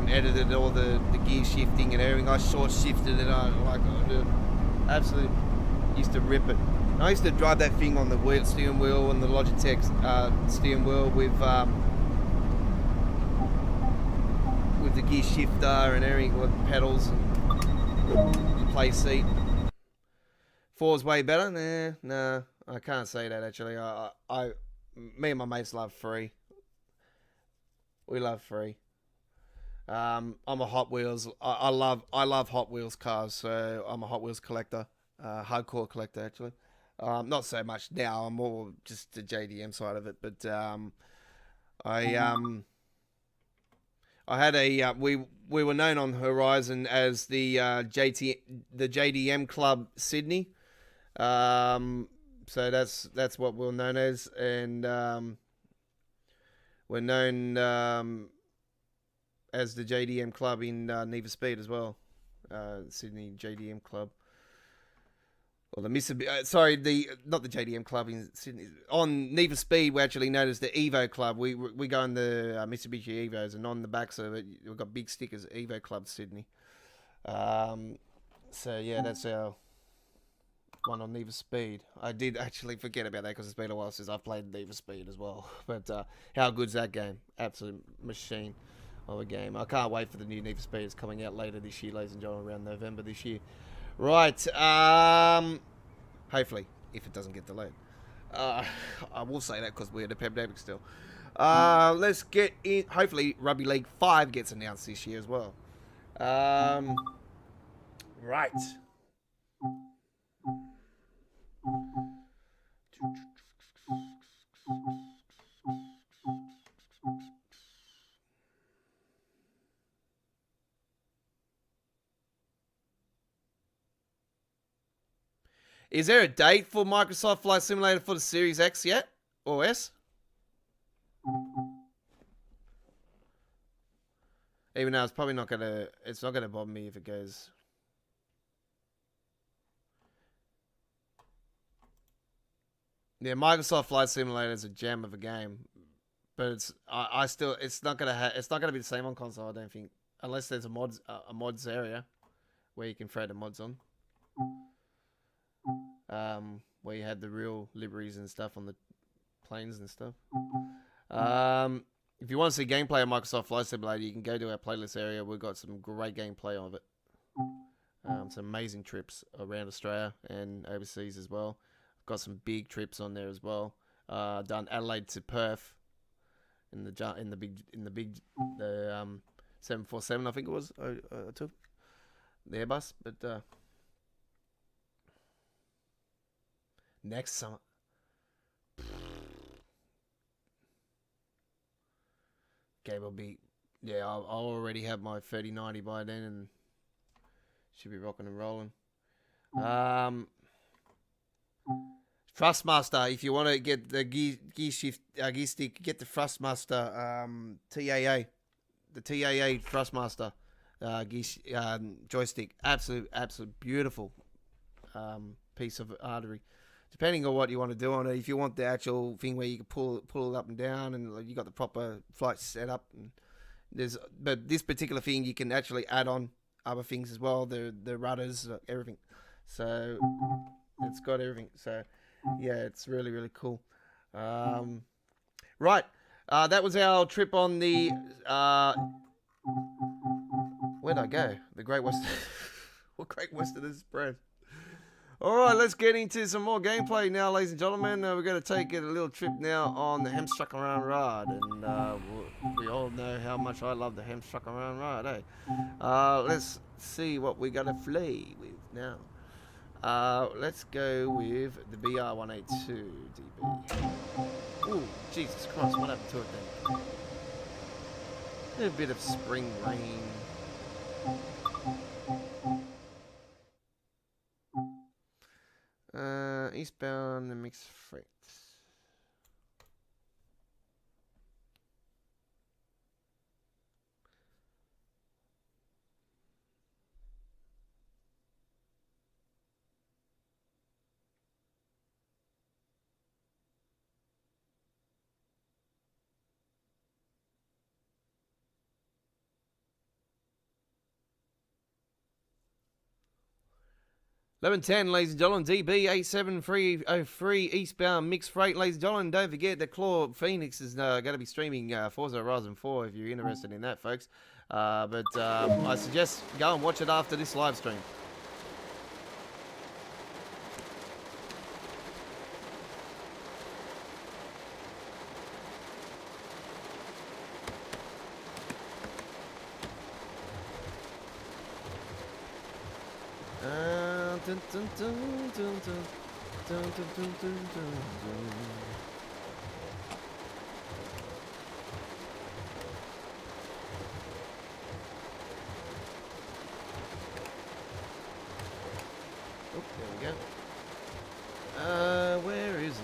edited all the gear shifting and everything. I short shifted it. I absolutely used to rip it. And I used to drive that thing on the steering wheel and the Logitech steering wheel with the gear shifter and everything, with pedals and play seat. 4's way better? Nah, I can't say that actually. Me and my mates love 3. We love free. I'm a Hot Wheels. I love Hot Wheels cars, so I'm a Hot Wheels collector, hardcore collector actually. Not so much now. I'm more just the JDM side of it, but I I had a we were known on Horizon as the JDM Club Sydney. So that's what we're known as, and we're known as the JDM Club in Need for Speed as well. Sydney JDM Club. Or the Mitsubishi, not the JDM Club in Sydney. On Need for Speed, we're actually known as the Evo Club. We go in the Mitsubishi Evos, and on the backs of it, we've got big stickers, Evo Club Sydney. So yeah, that's our one on Need for Speed. I did actually forget about that because it's been a while since I've played Need for Speed as well. But how good's that game? Absolute machine of a game. I can't wait for the new Need for Speed. It's coming out later this year, ladies and gentlemen, around November this year. Right. Hopefully, if it doesn't get delayed. I will say that because we're in a pandemic still. Let's get in. Hopefully, Rugby League 5 gets announced this year as well. Right. Is there a date for Microsoft Flight Simulator for the Series X yet? Or S? Even though it's probably not gonna, it's not gonna bother me if it goes. Yeah, Microsoft Flight Simulator is a gem of a game, but I still, it's not gonna be the same on console. I don't think, unless there's a mods area where you can throw the mods on. Where you had the real liveries and stuff on the planes and stuff. If you want to see gameplay of Microsoft Flight Simulator, you can go to our playlist area. We've got some great gameplay of it. Some amazing trips around Australia and overseas as well. Got some big trips on there as well. Done Adelaide to Perth in the 747, I think it was. I took the Airbus, but next summer. Game will be, yeah, I'll already have my 3090 by then and should be rocking and rolling. Thrustmaster, if you want to get the gear stick, get the Thrustmaster TAA. The TAA Thrustmaster joystick. Absolute beautiful piece of artery. Depending on what you want to do on it, if you want the actual thing where you can pull it up and down, and you got the proper flight set up, and but this particular thing you can actually add on other things as well, the rudders, everything. So it's got everything. So yeah, it's really cool. Right, that was our trip on the where'd I go? The Great Western. What Great Western Express? Alright, let's get into some more gameplay now, ladies and gentlemen. We're going to take a little trip now on the Hamstruck Around Ride. And we all know how much I love the Hamstruck Around Ride, eh? Let's see what we got to fly with now. Let's go with the BR-182 DB. Ooh, Jesus Christ, what happened to it then? A bit of spring rain. Eastbound and mixed freight. $11.10, ladies and gentlemen, DB 87303 eastbound mixed freight, ladies and gentlemen. Don't forget that Claw Phoenix is going to be streaming Forza Horizon 4 if you're interested in that, folks. But I suggest go and watch it after this live stream. dun, dun, dun, dun, dun. Dun, dun, dun, dun, dun, dun. Oh, there we go. Where is it?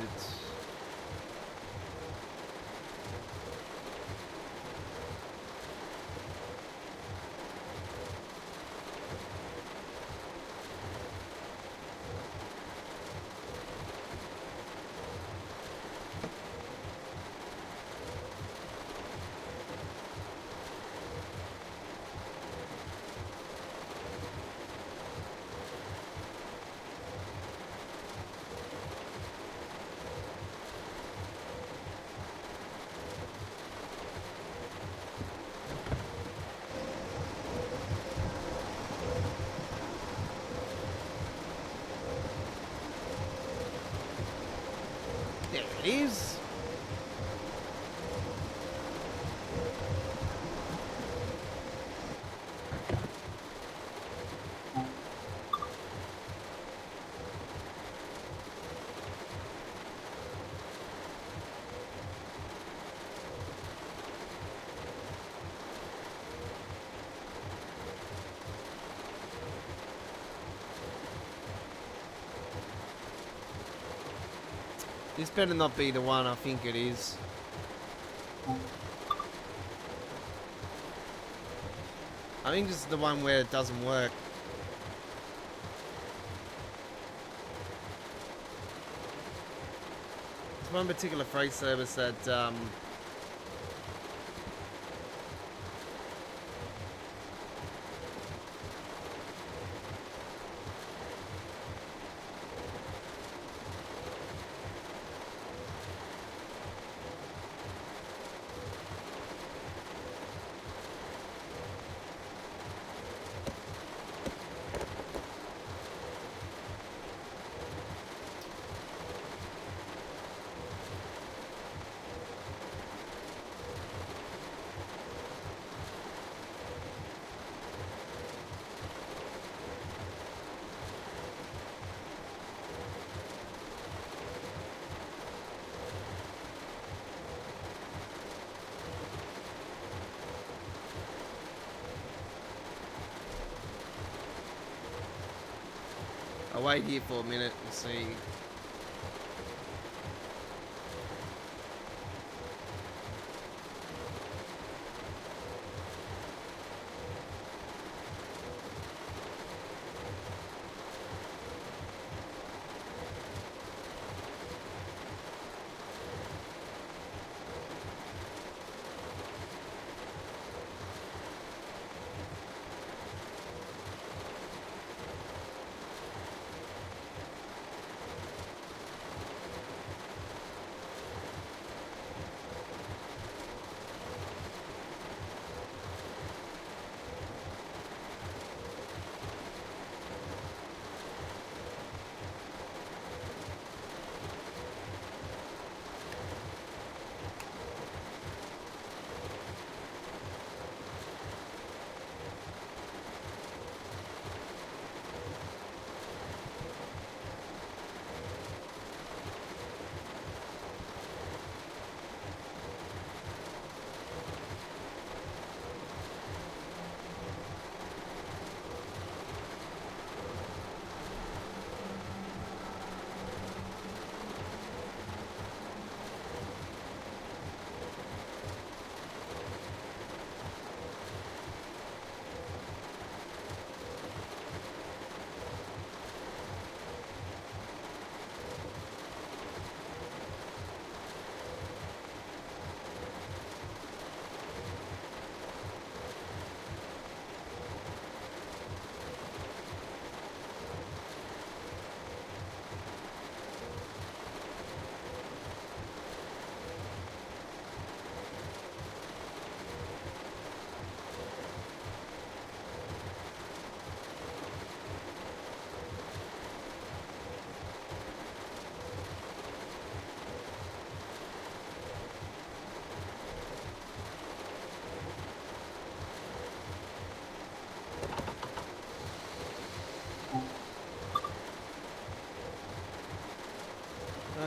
There it is. This better not be the one I think it is. I think this is the one where it doesn't work. There's one particular freight service that I'll wait here for a minute and see.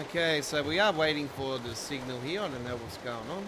Okay, so we are waiting for the signal here. I don't know what's going on.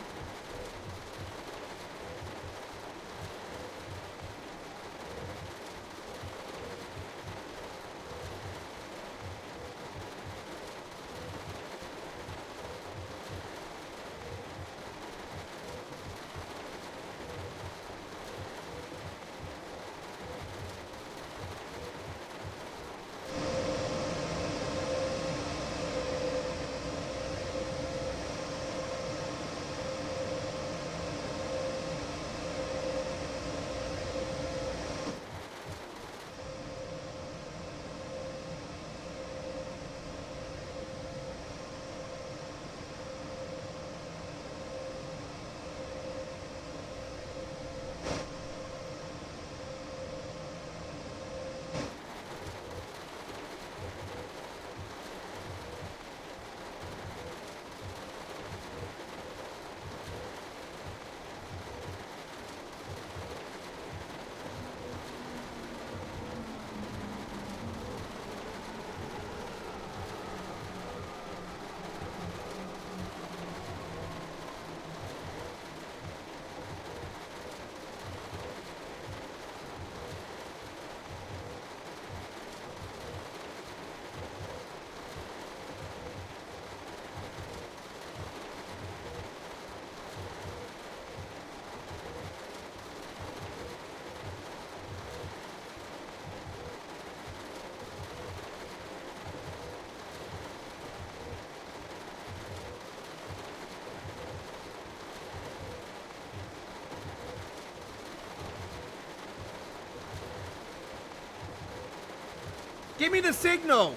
Give me the signal!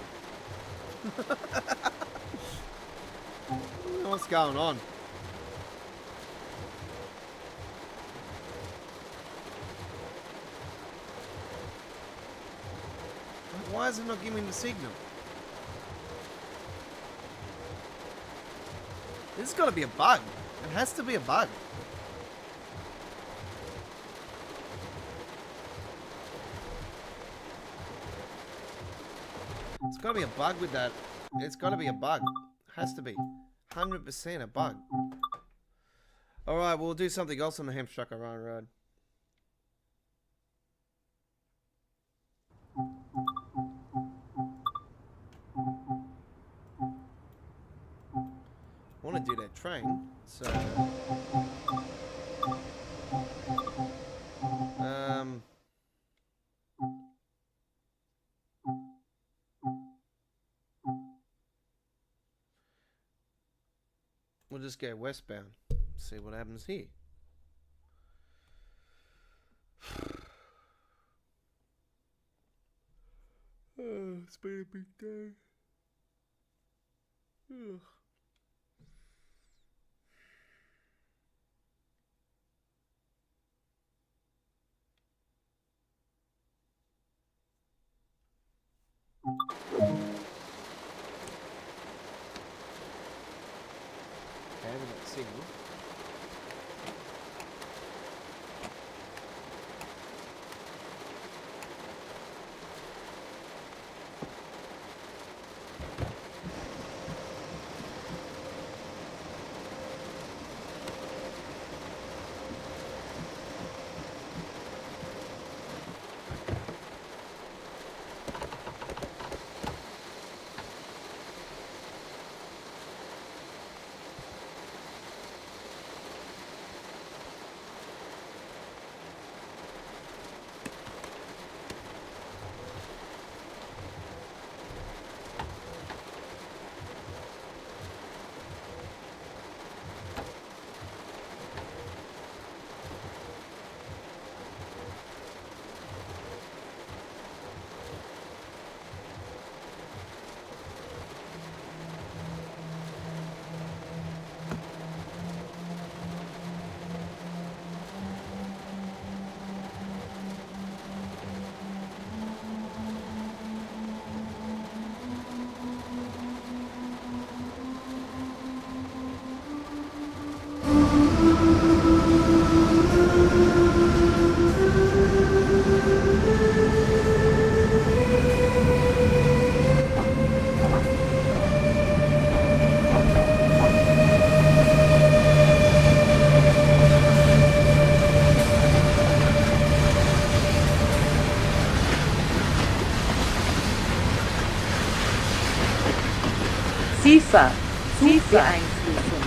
What's going on? Why is it not giving me the signal? This has got to be a bug. It has to be a bug. It's got to be a bug with that. It's got to be a bug. Has to be. 100% a bug. Alright, we'll do something else on the Hampshire Road. I want to do that train, so... We'll just go westbound. See what happens here. Oh, it's been a big day. Ugh. Having that signal. SIFA, Zugbeeinflussung.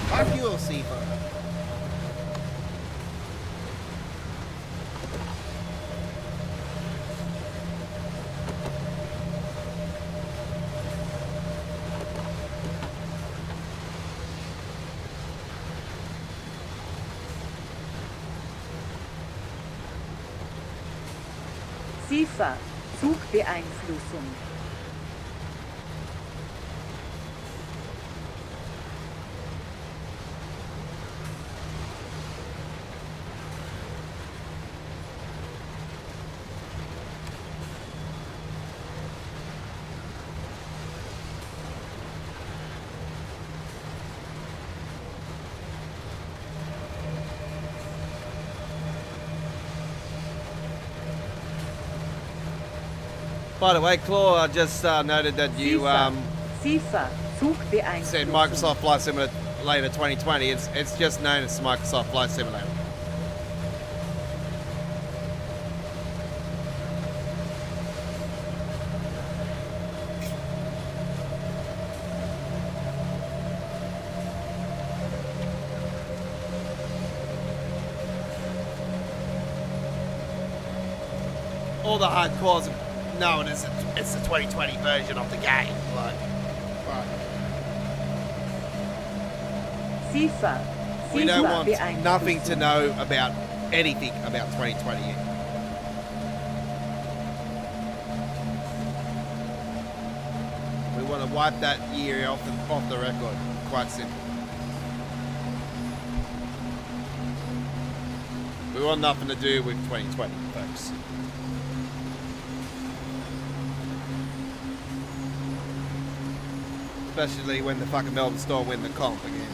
Fuck you, Sifa. SIFA, Zugbeeinflussung. By the way, Claw, I just noted that you SIFA, Zugbeeinflussung. said Microsoft Flight Simulator 2020. It's just known as Microsoft Flight Simulator. All the hardcores are known as it's the 2020 version of the game. Like, right. SIFA, We don't want Beeinflussung. nothing to know about anything about 2020 yet. We want to wipe that year off the record. Quite simple. We want nothing to do with 2020, folks. Especially when the fucking Melbourne Storm win the comp again.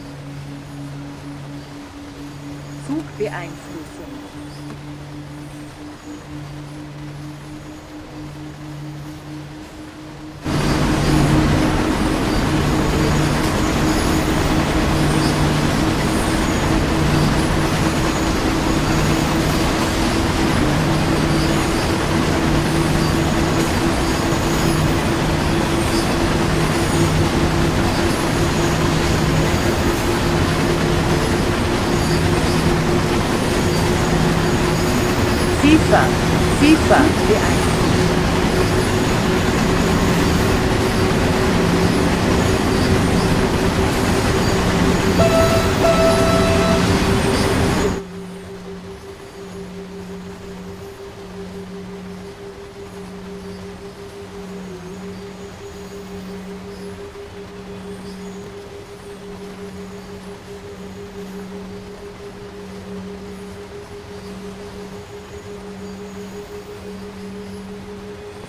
Zugbeeinflussung. SIFA, Beeinflussung.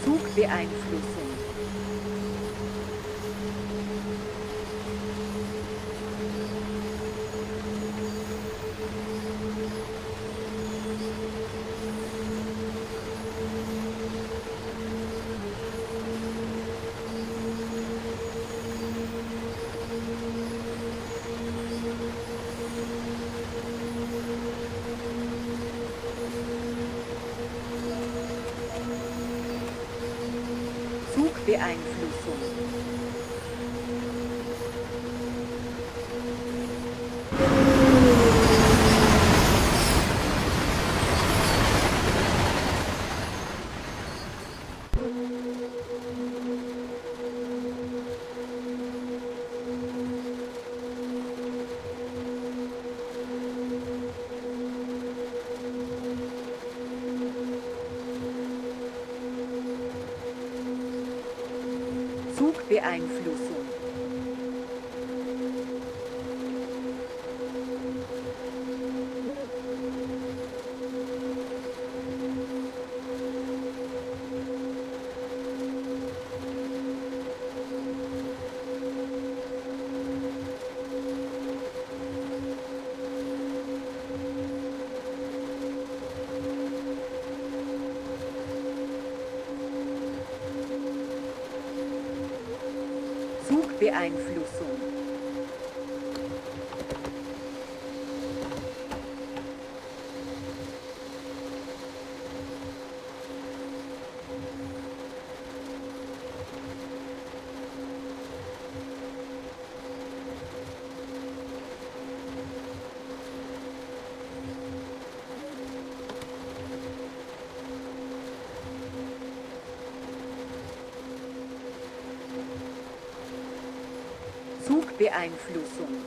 Zugbeeinflussung. Zugbeeinflussung. Zugbeeinflussung. Zugbeeinflussung. Zugbeeinflussung.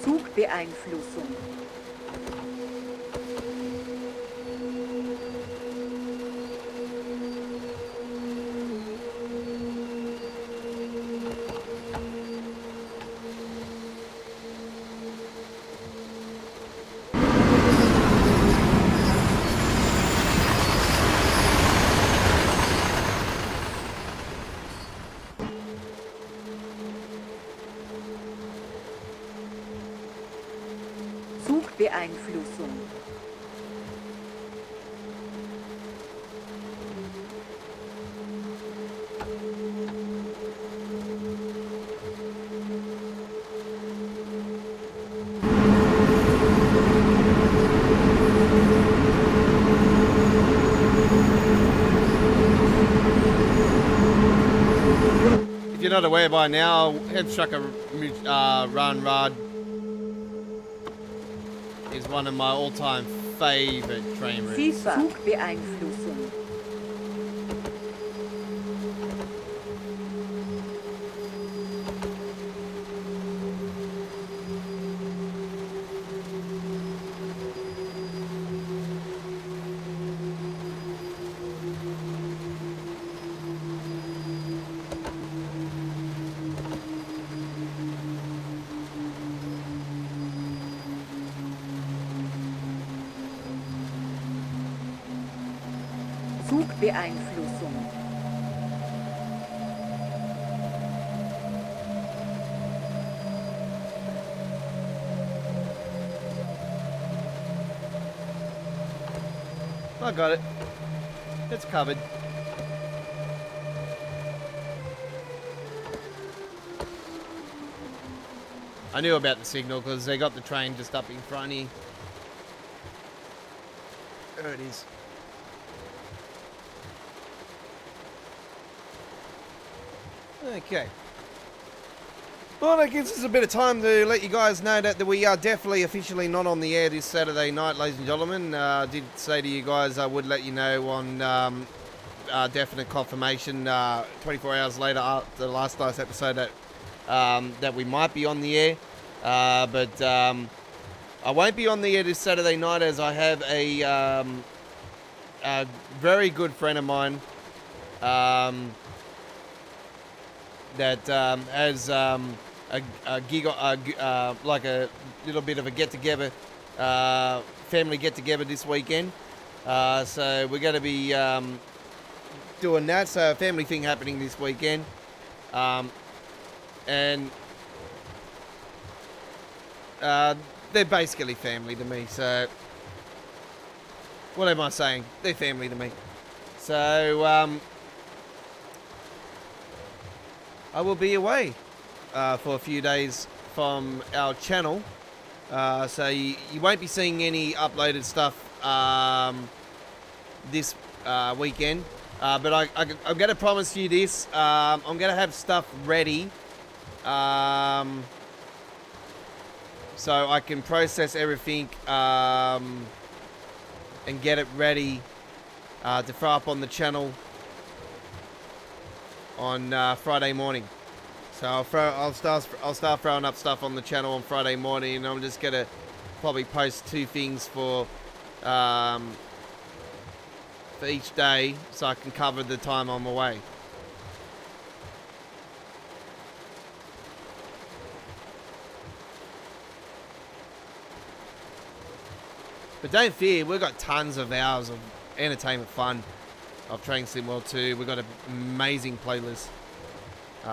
Zugbeeinflussung. Zugbeeinflussung. If you're not aware by now, Head Trucker Run Rod is one of my all-time favorite train routes. FIFA. Zugbeeinflussung. Zugbeeinflussung. I got it. It's covered. I knew about the signal because they got the train just up in front of you. There it is. Okay. Well, that gives us a bit of time to let you guys know that we are definitely officially not on the air this Saturday night, ladies and gentlemen. I did say to you guys I would let you know on definite confirmation 24 hours later after the last night's episode that we might be on the air. But I won't be on the air this Saturday night as I have a very good friend of mine that has a gig, like a little bit of a get-together, family get-together this weekend. So we're going to be doing that. So a family thing happening this weekend. And they're basically family to me. So what am I saying? They're family to me. So I will be away for a few days from our channel, so you won't be seeing any uploaded stuff this weekend, but I'm going to promise you this, I'm going to have stuff ready so I can process everything and get it ready to throw up on the channel on Friday morning. So I'll start throwing up stuff on the channel on Friday morning, and I'm just gonna probably post 2 things for each day so I can cover the time I'm away. But don't fear, we've got tons of hours of entertainment fun of Train Sim World 2. We've got an amazing playlist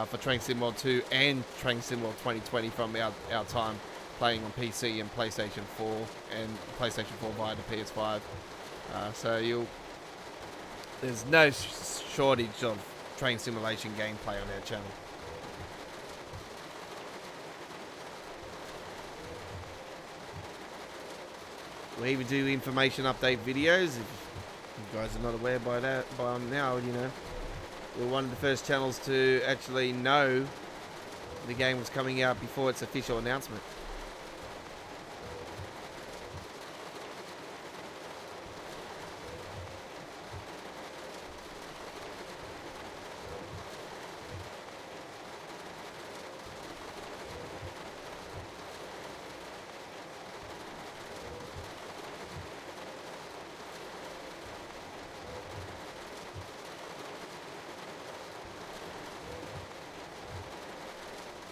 for Train Sim World 2 and Train Sim World 2020 from our time playing on PC and PlayStation 4 and PlayStation 4 via the PS5. So there's no shortage of train simulation gameplay on our channel. We even do information update videos. If you guys are not aware by now, you know, we're one of the first channels to actually know the game was coming out before its official announcement.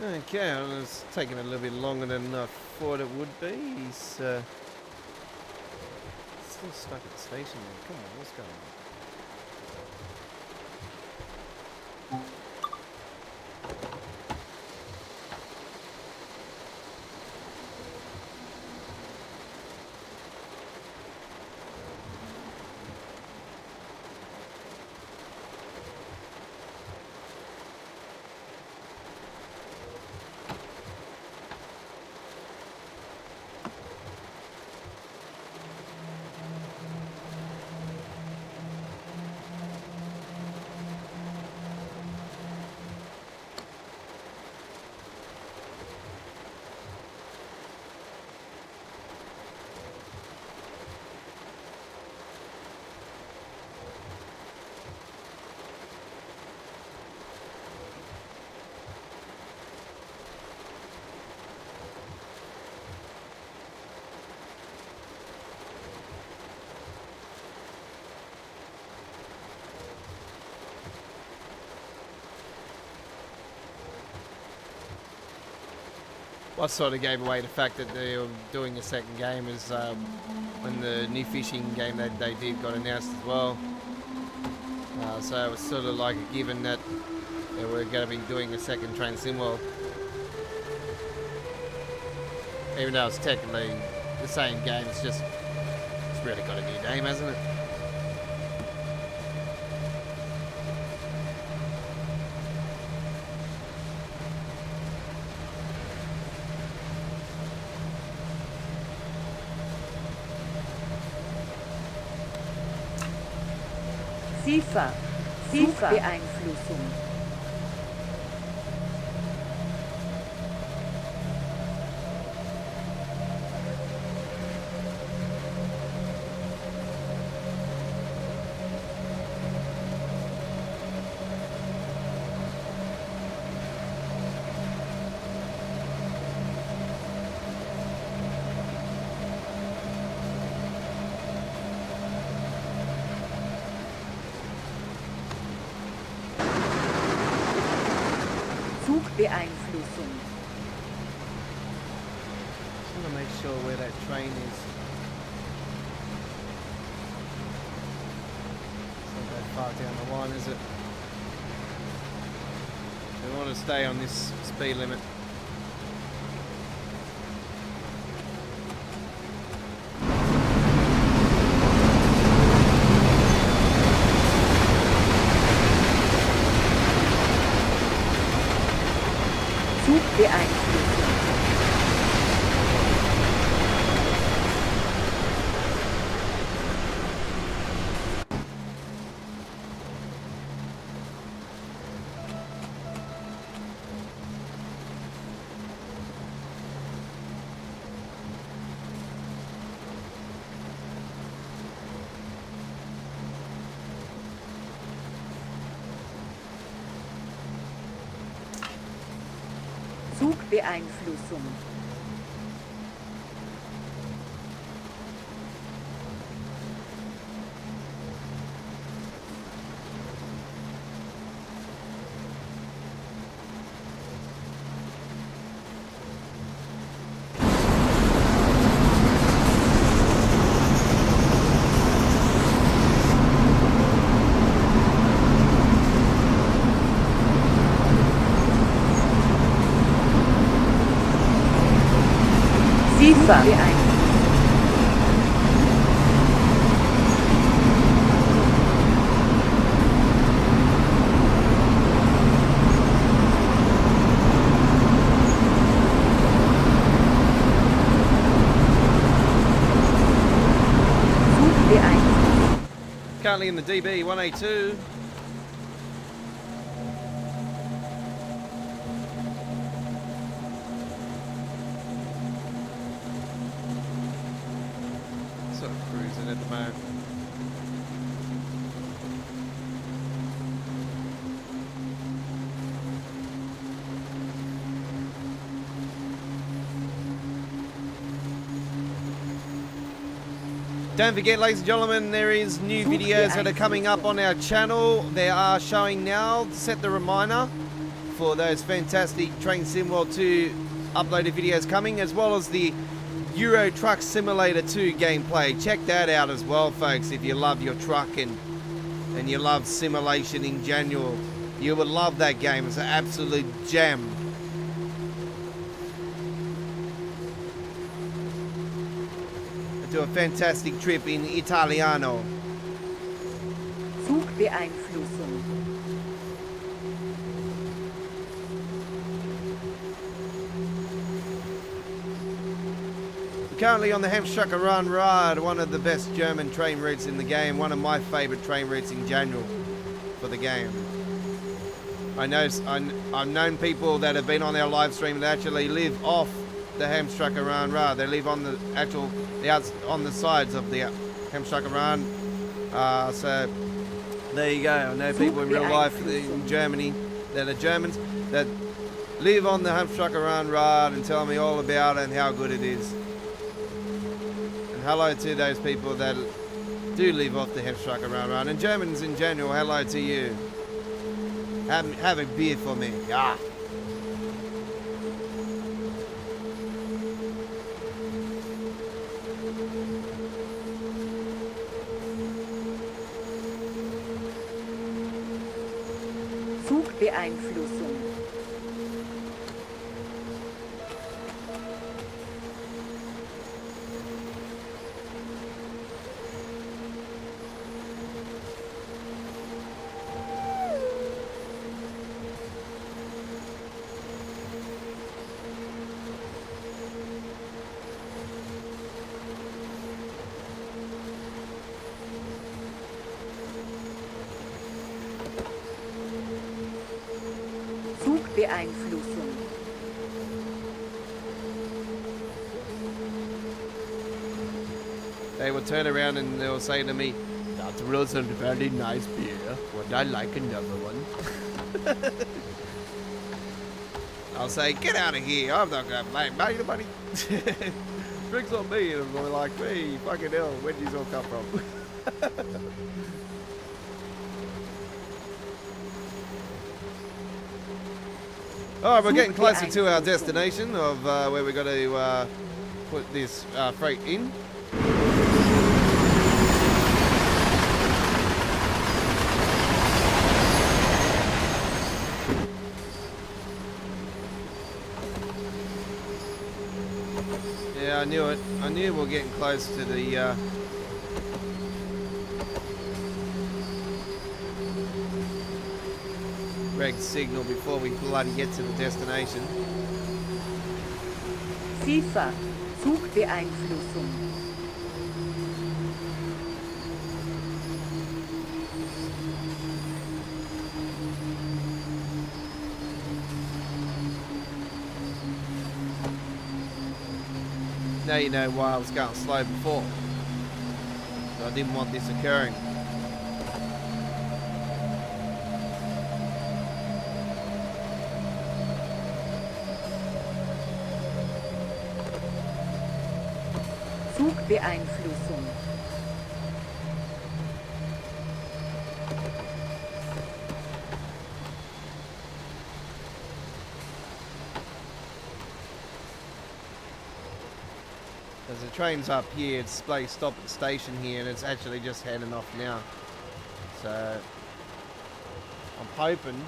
Okay, well, it's taking a little bit longer than I thought it would be. He's still stuck at the station there. Come on, what's going on? What sort of gave away the fact that they were doing a second game is when the new fishing game that they did got announced as well. So it was sort of like a given that they were going to be doing a second Train Sim World. Even though it's technically the same game, it's really got a new name, hasn't it? SIFA. Suchbeeinflussung. Zugbeeinflussung. Just want to make sure where that train is. It's not that far down the line, is it? We want to stay on this speed limit. Zugbeeinflussung. Zugbeeinflussung. SIFA. currently in the DB 182. Sort of cruising at the moment. Don't forget, ladies and gentlemen, there is new videos that are coming up on our channel. They are showing now. Set the reminder for those fantastic Train Sim World 2 uploaded videos coming, as well as the Euro Truck Simulator 2 gameplay. Check that out as well, folks, if you love your trucking and you love simulation in general. You would love that game. It's an absolute gem. To a fantastic trip in Italiano. Zugbeeinflussung. We're currently on the Hamstrecker Run Ride, one of the best German train routes in the game, one of my favourite train routes in general for the game. I've known people that have been on our live stream that actually live off the Hamstrecker Run Ride. They live on the on the sides of the Hamstrecker Run. So there you go. I know people in real life in Germany that are Germans that live on the Hamstrecker Run Ride and tell me all about it and how good it is. And hello to those people that do live off the Hamstrecker Run Ride, and Germans in general. Hello to you. Have a beer for me. Yeah. Zugbeeinflussung. Zugbeeinflussung. They would turn around and they will say to me, "That's really a very nice beer. Would I like another one?" I'll say, "Get out of here. I'm not going to blame anybody. Drinks on me." And they're like, "Hey, fucking hell, where did these all come from?" Alright, we're getting closer to our destination of where we're going to put this freight in. Yeah, I knew it. I knew we were getting close to the red signal before we bloody get to the destination. SIFA. Zugbeeinflussung. Now you know why I was going slow before. So I didn't want this occurring. Zugbeeinflussung. As the train's up here, it's like stop at the station here, and it's actually just heading off now. So I'm hoping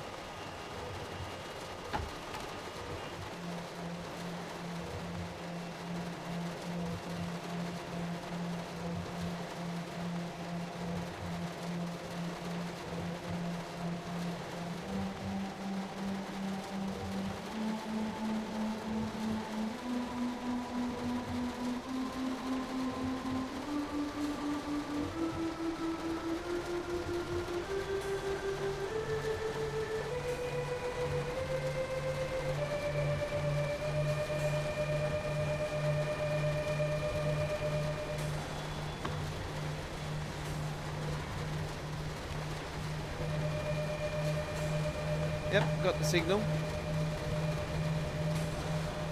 Yep, got the signal.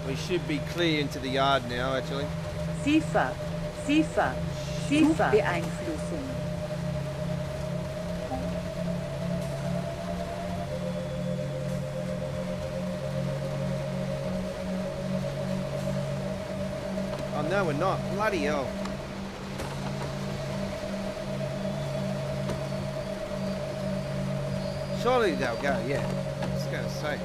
We should be clear into the yard now, actually. Siefer. Siefer. Zugbeeinflussung. Oh no, we're not. Bloody hell. Surely they'll go, yeah. I was gonna say.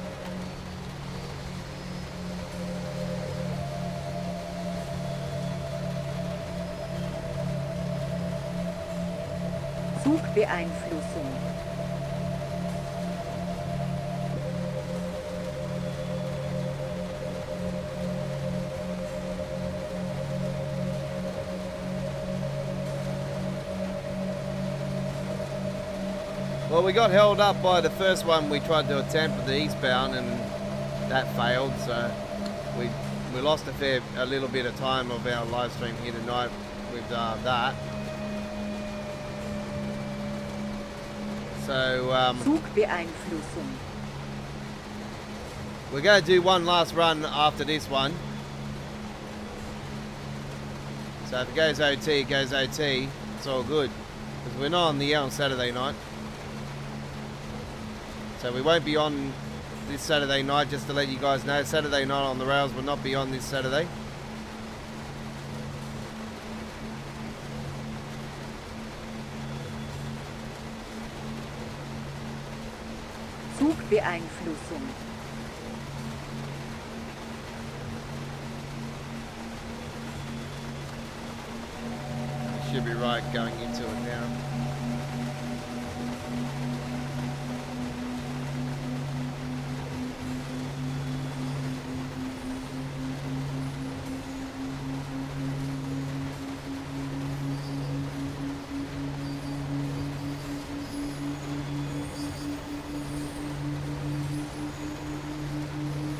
Zugbeeinflussung. Well, we got held up by the first one. We tried to attempt the eastbound, and that failed. So we lost a little bit of time of our live stream here tonight with that. So Zugbeeinflussung. we're going to do one last run after this one. So if it goes OT, it goes OT. It's all good, because we're not on the air on Saturday night. So we won't be on this Saturday night, just to let you guys know. Saturday night on the rails will not be on this Saturday. Zugbeeinflussung. Should be right going into it now.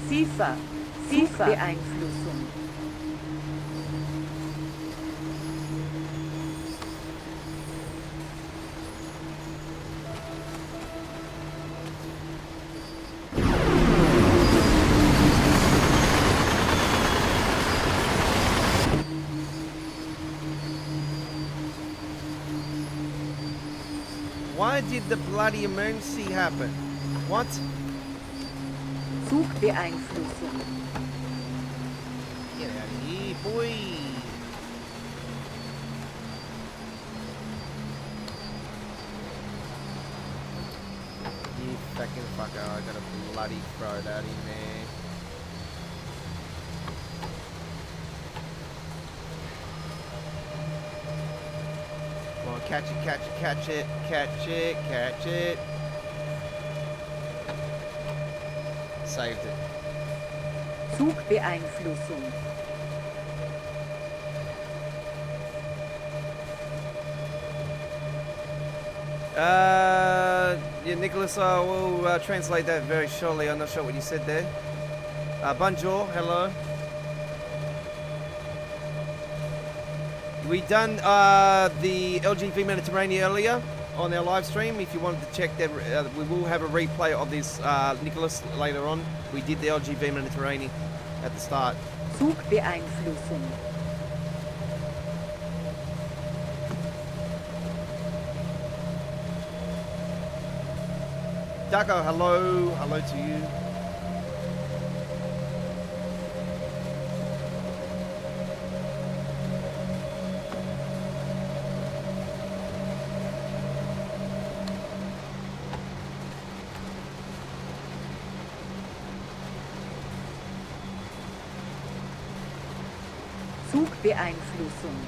Siefer. Zugbeeinflussung. Why did the bloody emergency happen? What? Zugbeeinflussung. Get out of here, boy. You fucking fucker. I gotta bloody throw that in there. Come on, catch it, catch it, catch it, catch it, catch it. Saved it. Zugbeeinflussung. Yeah, Nicholas, I will translate that very shortly. I'm not sure what you said there. Bonjour, hello. We done the LGV Mediterranean earlier on our live stream. If you wanted to check that, we will have a replay of this, Nicholas, later on. We did the LGV Mediterranean at the start. Zugbeeinflussung. Daco, hello. Hello to you. Zugbeeinflussung.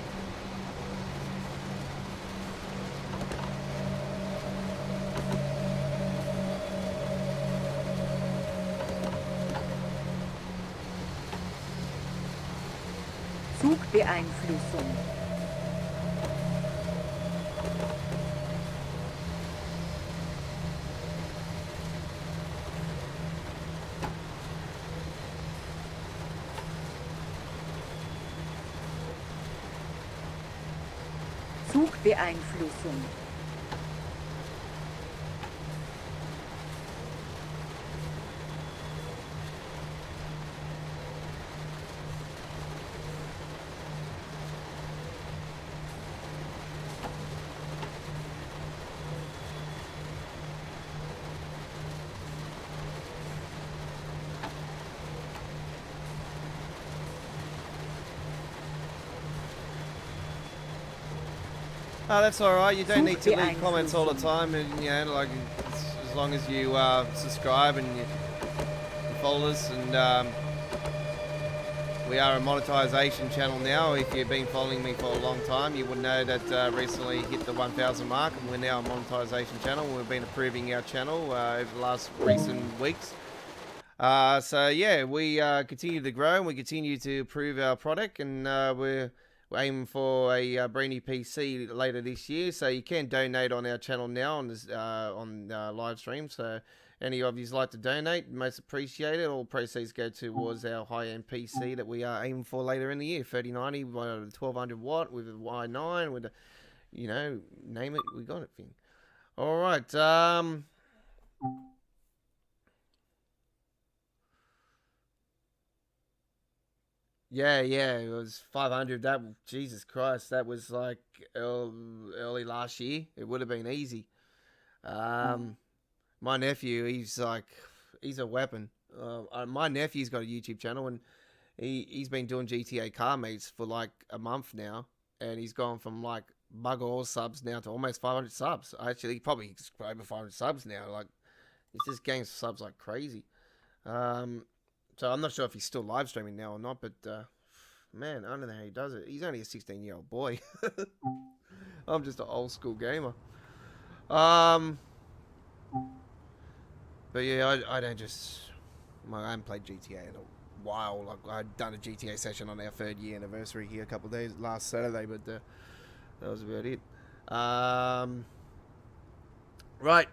Zugbeeinflussung. Zugbeeinflussung. Oh, that's all right. You don't need to Such leave comments all the Beeinflussung. time, and you know, like as long as you subscribe and you follow us, and we are a monetization channel now. If you've been following me for a long time, you would know that recently hit the 1,000 mark, and we're now a monetization channel. We've been improving our channel over the last recent weeks. So yeah, we continue to grow and we continue to improve our product, and we're aiming for a brand new PC later this year. So you can donate on our channel now on this live stream. So any of you'd like to donate, most appreciated. All proceeds go towards our high-end PC that we are aiming for later in the year. 3090, 1200 watt with a Y9, with a, you know, name it, we got it thing. All right. Yeah, it was 500. That, Jesus Christ, that was like early last year. It would have been easy. My nephew, he's a weapon. My nephew's got a YouTube channel, and he's been doing GTA car meets for like a month now, and he's gone from like bugger all subs now to almost 500 subs. Actually, probably over 500 subs now. Like, he's just gaining subs like crazy. So I'm not sure if he's still live streaming now or not, but man, I don't know how he does it. He's only a 16-year-old boy. I'm just an old school gamer. But yeah, I don't just. I haven't played GTA in a while. Like, I'd done a GTA session on our 3rd year anniversary here a couple of days last Saturday, but that was about it. Right.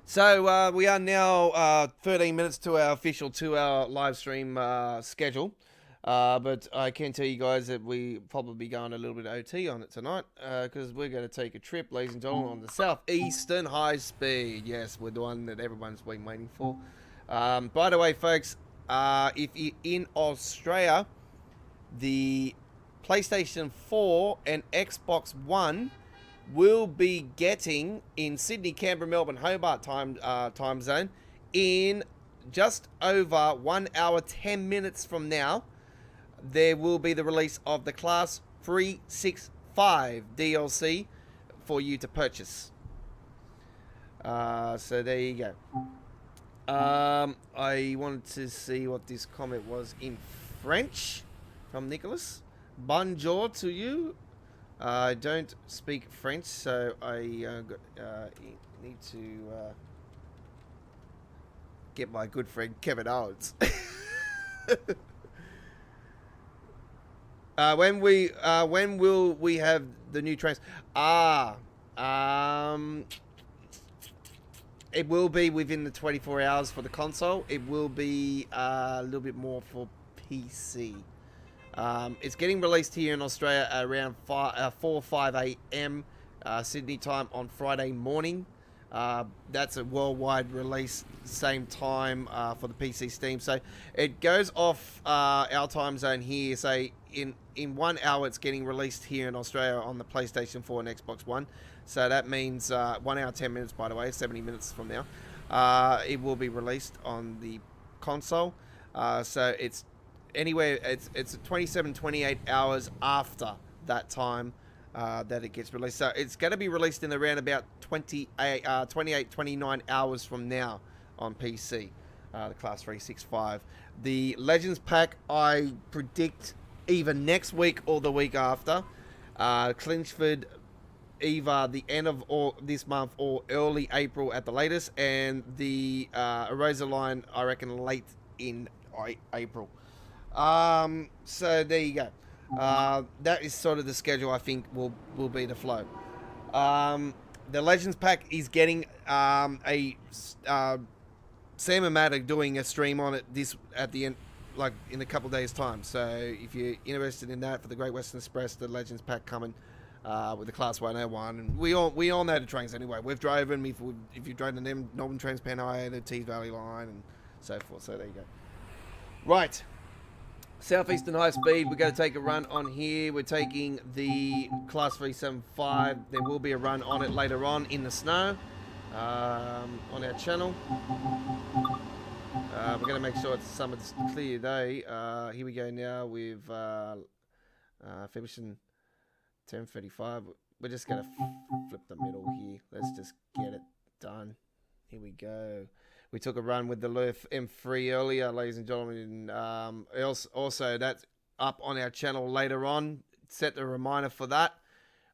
So we are now 13 minutes to our official 2-hour live stream schedule. But I can tell you guys that we probably going a little bit OT on it tonight, because we're going to take a trip, ladies and gentlemen, on the Southeastern High Speed. Yes, we're the one that everyone's been waiting for. By the way, folks, if you're in Australia, the PlayStation 4 and Xbox One will be getting in Sydney, Canberra, Melbourne, Hobart time zone in just over 1 hour 10 minutes from now. There will be the release of the Class 365 DLC for you to purchase. So there you go. I wanted to see what this comment was in French from Nicholas. Bonjour to you. I don't speak French, so I need to get my good friend Kevin Owens. When will we have the new trains? It will be within the 24 hours for the console. It will be a little bit more for PC. It's getting released here in Australia around 4 or 5 a.m. Sydney time on Friday morning. That's a worldwide release, same time for the PC Steam. So it goes off our time zone here. Say in 1 hour, it's getting released here in Australia on the PlayStation 4 and Xbox One. So that means 1 hour 10 minutes, by the way, 70 minutes from now. It will be released on the console. So it's anywhere, it's 27, 28 hours after that time that it gets released. So it's going to be released in around about 28, 29 hours from now on PC, the Class 365. The Legends Pack, I predict either next week or the week after. Clinchford, either the end of this month or early April at the latest. And the Eraser line, I reckon late in April. So there you go. That is sort of the schedule I think will be the flow. The Legends Pack is getting Sam and Matt are doing a stream on it at the end, like in a couple of days' time. So if you're interested in that, for the Great Western Express, the Legends Pack coming with the Class 101, and we all know the trains anyway. We've driven if you've driven them, Northern Trans-Pennine, the Tees Valley Line, and so forth. So there you go. Right. Southeastern High Speed, we're going to take a run on here. We're taking the Class 375. There will be a run on it later on in the snow on our channel. We're going to make sure it's summer's clear day. Here we go now with February 10:35. we're just gonna flip the middle here. Let's just get it done. Here we go. We took a run with the Lurf M3 earlier, ladies and gentlemen. Also, that's up on our channel later on. Set the reminder for that.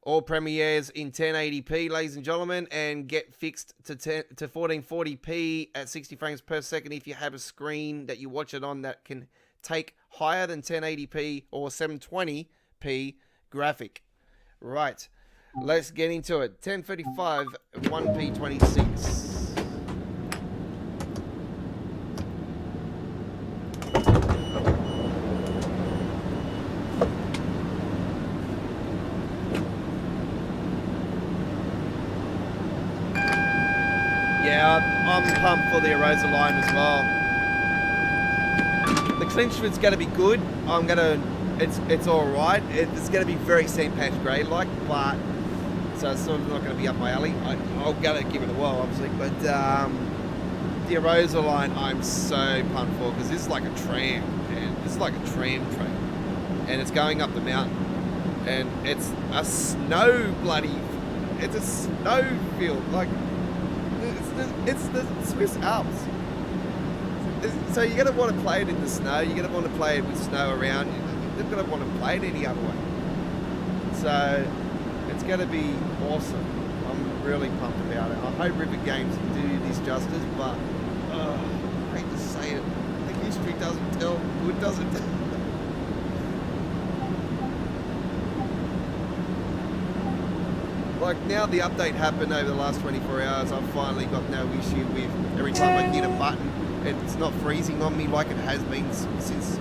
All premieres in 1080p, ladies and gentlemen, and get fixed to 1440p at 60 frames per second if you have a screen that you watch it on that can take higher than 1080p or 720p graphic. Right, let's get into it. 1035 1p26. Yeah, I'm pumped for the Eraser line as well. The clinch is going to be good. It's all right. It's going to be very sandpatch grey like, but so it's sort of not going to be up my alley. I'm going to give it a whirl, obviously, but the Eraser line I'm so pumped for because this is like a tram, and this is like a tram train, and it's going up the mountain, and it's a snow field like. It's the Swiss Alps. So you're going to want to play it in the snow. You're going to want to play it with snow around. You're going to want to play it any other way. So it's going to be awesome. I'm really pumped about it. I hope River Games do this justice, but I hate to say it. The history doesn't tell good, does it? Like now the update happened over the last 24 hours, I've finally got no issue with every time I hit a button, it's not freezing on me like it has been since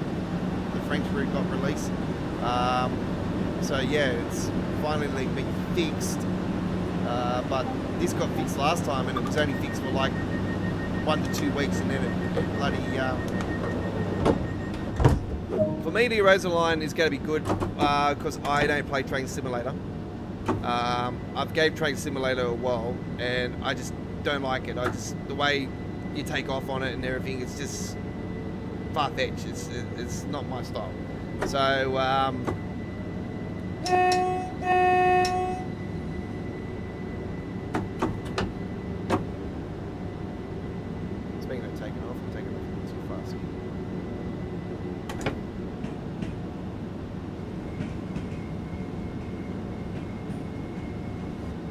the French route got released. So yeah, it's finally been fixed, but this got fixed last time and it was only fixed for like 1 to 2 weeks and then it bloody... For me the Eraser line is going to be good because I don't play Train Simulator. I've gave Train Simulator a whirl and I just don't like it. The way you take off on it and everything, it's just far-fetched. It's not my style. So speaking of taking off, I'm taking off too fast.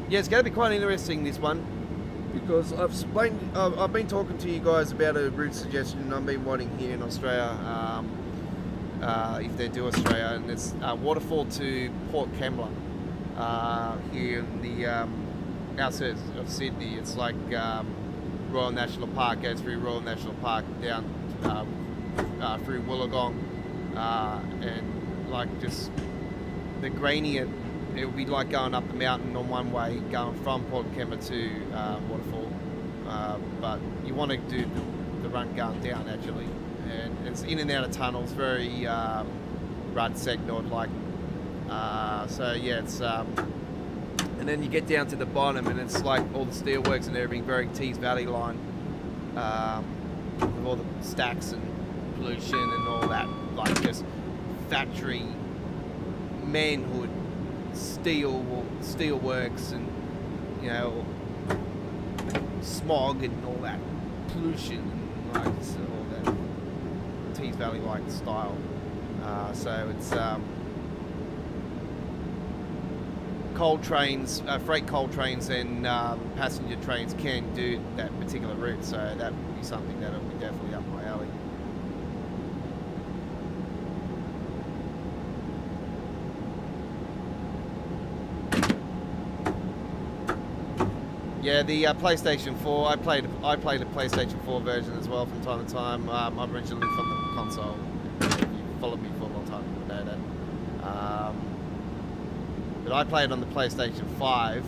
Yeah, it's going to be quite interesting, this one, because I've been talking to you guys about a route suggestion I've been wanting here in Australia, if they do Australia, and it's Waterfall to Port Kembla, here in the outskirts of Sydney. It's like Royal National Park, goes through Royal National Park down through Wollongong, and like just the gradient. It would be like going up the mountain on one way, going from Port Kembla to Waterfall. But you want to do the run going down, actually. And it's in and out of tunnels, very rud segnored like. So yeah, it's... and then you get down to the bottom and it's like all the steelworks and everything, very Tees Valley line. With all the stacks and pollution and all that. Like just factory manhood. Steelworks and, you know, smog and all that pollution and like all that Tees Valley like style. So it's coal trains, freight coal trains and passenger trains can do that particular route. So that would be something that would be definitely up my alley. Yeah, the PlayStation 4. I played a PlayStation 4 version as well from time to time. I'm originally from the console. If you followed me for a long time, you know that. But I played on the PlayStation 5,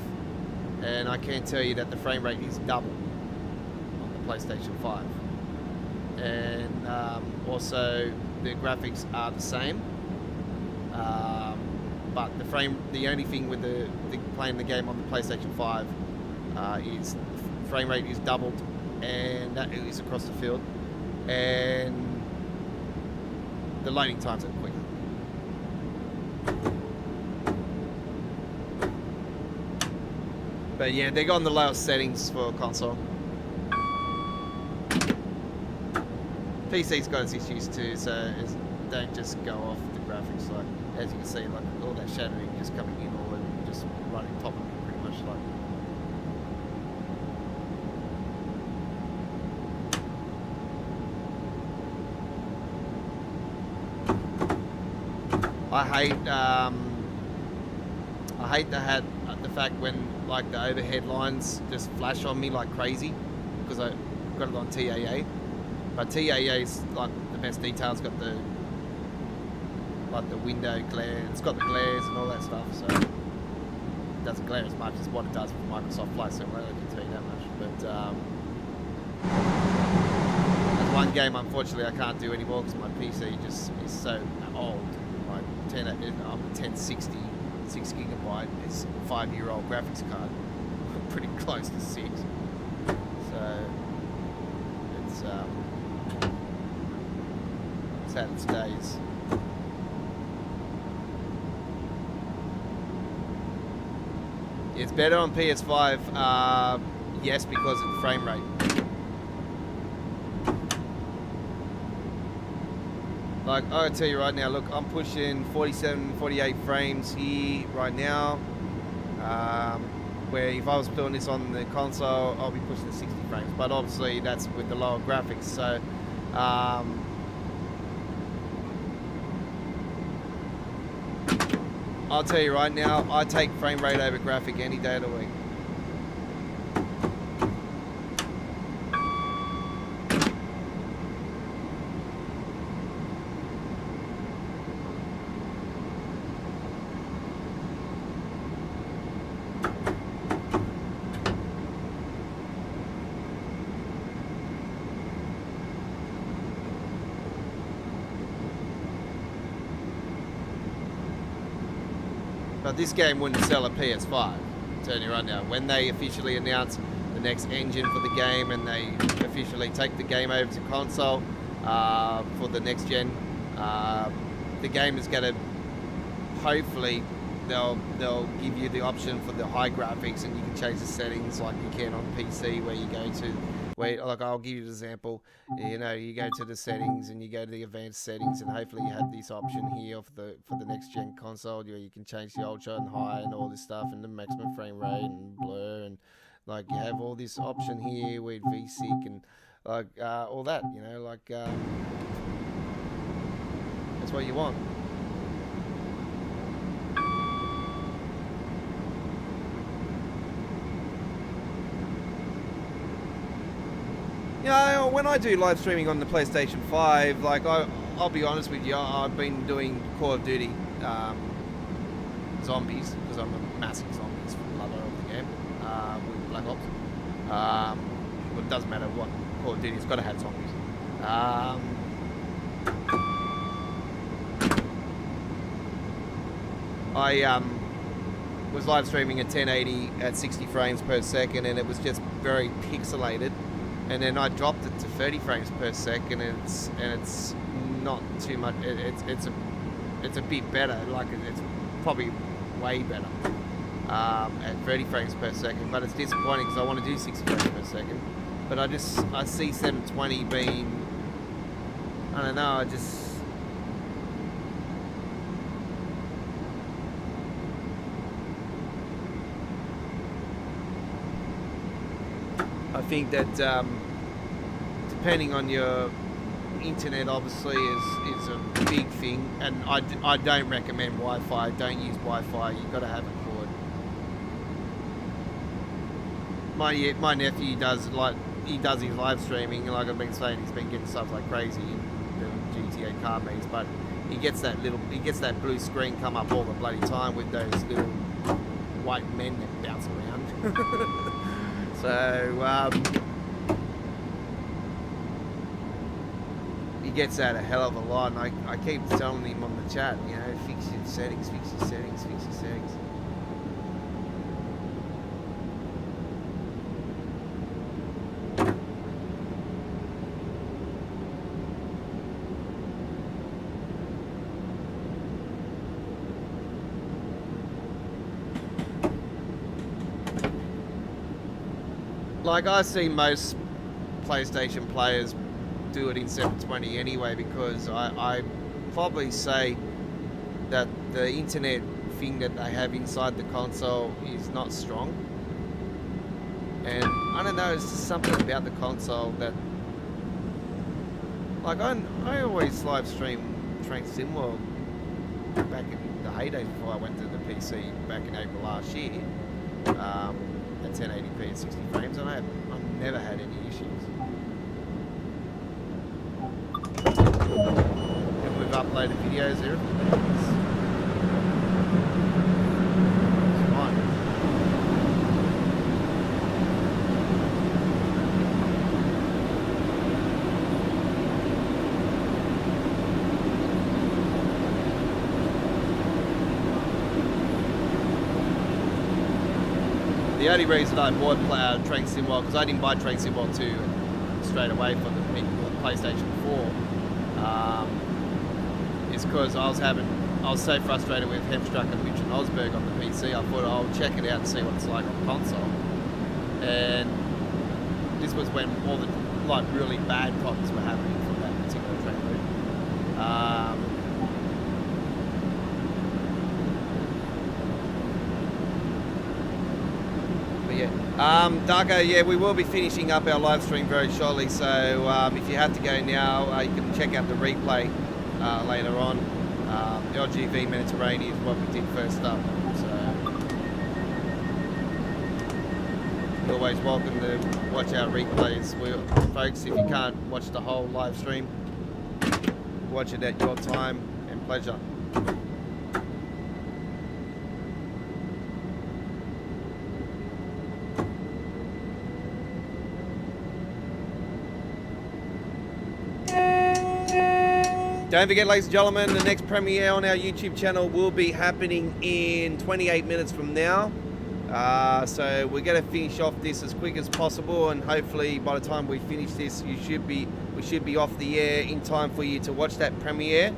and I can tell you that the frame rate is double on the PlayStation 5, and also the graphics are the same. But the only thing with the playing the game on the PlayStation 5. Is frame rate is doubled, and that is across the field, and the loading times are quicker. But yeah, they got on the lowest settings for console. PC's got its issues too, so don't just go off the graphics. Like as you can see, like all that shadowing just coming in, all and just running top of it pretty much. Like I hate the fact when like the overhead lines just flash on me like crazy because I got it on TAA. But TAA's like the best detail. It's got the window glare. It's got the glares and all that stuff. So it doesn't glare as much as what it does with Microsoft Flight Simulator. I can tell you that much. But there's one game unfortunately I can't do anymore because my PC just is so old. Like 1060, 6GB. It's a 5-year-old graphics card. Pretty close to 6. So it's had its days. It's better on PS5, yes, because of the frame rate. Like, I'll tell you right now, look, I'm pushing 47, 48 frames here right now. Where if I was doing this on the console, I'll be pushing 60 frames. But obviously, that's with the lower graphics. So, I'll tell you right now, I take frame rate over graphic any day of the week. But this game wouldn't sell a PS5. I'm telling you right now. When they officially announce the next engine for the game and they officially take the game over to console for the next gen, the game is going to hopefully they'll give you the option for the high graphics and you can change the settings like you can on PC where you go to. Like I'll give you an example. You know, you go to the settings and you go to the advanced settings, and hopefully you have this option here for the next gen console where you can change the ultra and high and all this stuff and the maximum frame rate and blur and like you have all this option here with VSync and like all that. You know, like that's what you want. Yeah, when I do live streaming on the PlayStation 5, like I'll be honest with you, I've been doing Call of Duty Zombies because I'm a massive zombies lover of the game with Black Ops. Well, it doesn't matter what Call of Duty, it's got to have zombies. I was live streaming at 1080 at 60 frames per second, and it was just very pixelated. And then I dropped it to 30 frames per second, and it's not too much. It's a bit better. Like it's probably way better at 30 frames per second. But it's disappointing because I want to do 60 frames per second. But I see 720 being, I don't know. I think that depending on your internet, obviously, is a big thing, and I don't recommend Wi-Fi. Don't use Wi-Fi. You've got to have a cord. My nephew does his live streaming, like I've been saying, he's been getting subs like crazy in doing GTA car meets, but he gets that blue screen come up all the bloody time with those little white men that bounce around. So he gets that a hell of a lot, and I keep telling him on the chat, you know, fix your settings, fix your settings, fix your settings. Like, I see most PlayStation players do it in 720 anyway, because I probably say that the internet thing that they have inside the console is not strong. And I don't know, it's just something about the console that, like, I always live stream Train SimWorld back in the heyday before I went to the PC back in April last year, at 1080p at 60 frames, and I've never had any issues. And we've uploaded videos here. It's fine. The only reason I bought Train SimWorld, because I didn't buy Train SimWorld 2 straight away for the PlayStation 4, is because I was so frustrated with Hemstruck and Mitch and Osberg on the PC. I thought I'll check it out and see what it's like on console. And this was when all the like really bad problems were happening from that particular train route. Darko, yeah, we will be finishing up our live stream very shortly, so if you have to go now, you can check out the replay later on. LGV Mediterranean is what we did first up, so you're always welcome to watch our replays. Folks, if you can't watch the whole live stream, watch it at your time and pleasure. Don't forget, ladies and gentlemen, the next premiere on our YouTube channel will be happening in 28 minutes from now. So we're going to finish off this as quick as possible, and hopefully by the time we finish this, we should be off the air in time for you to watch that premiere.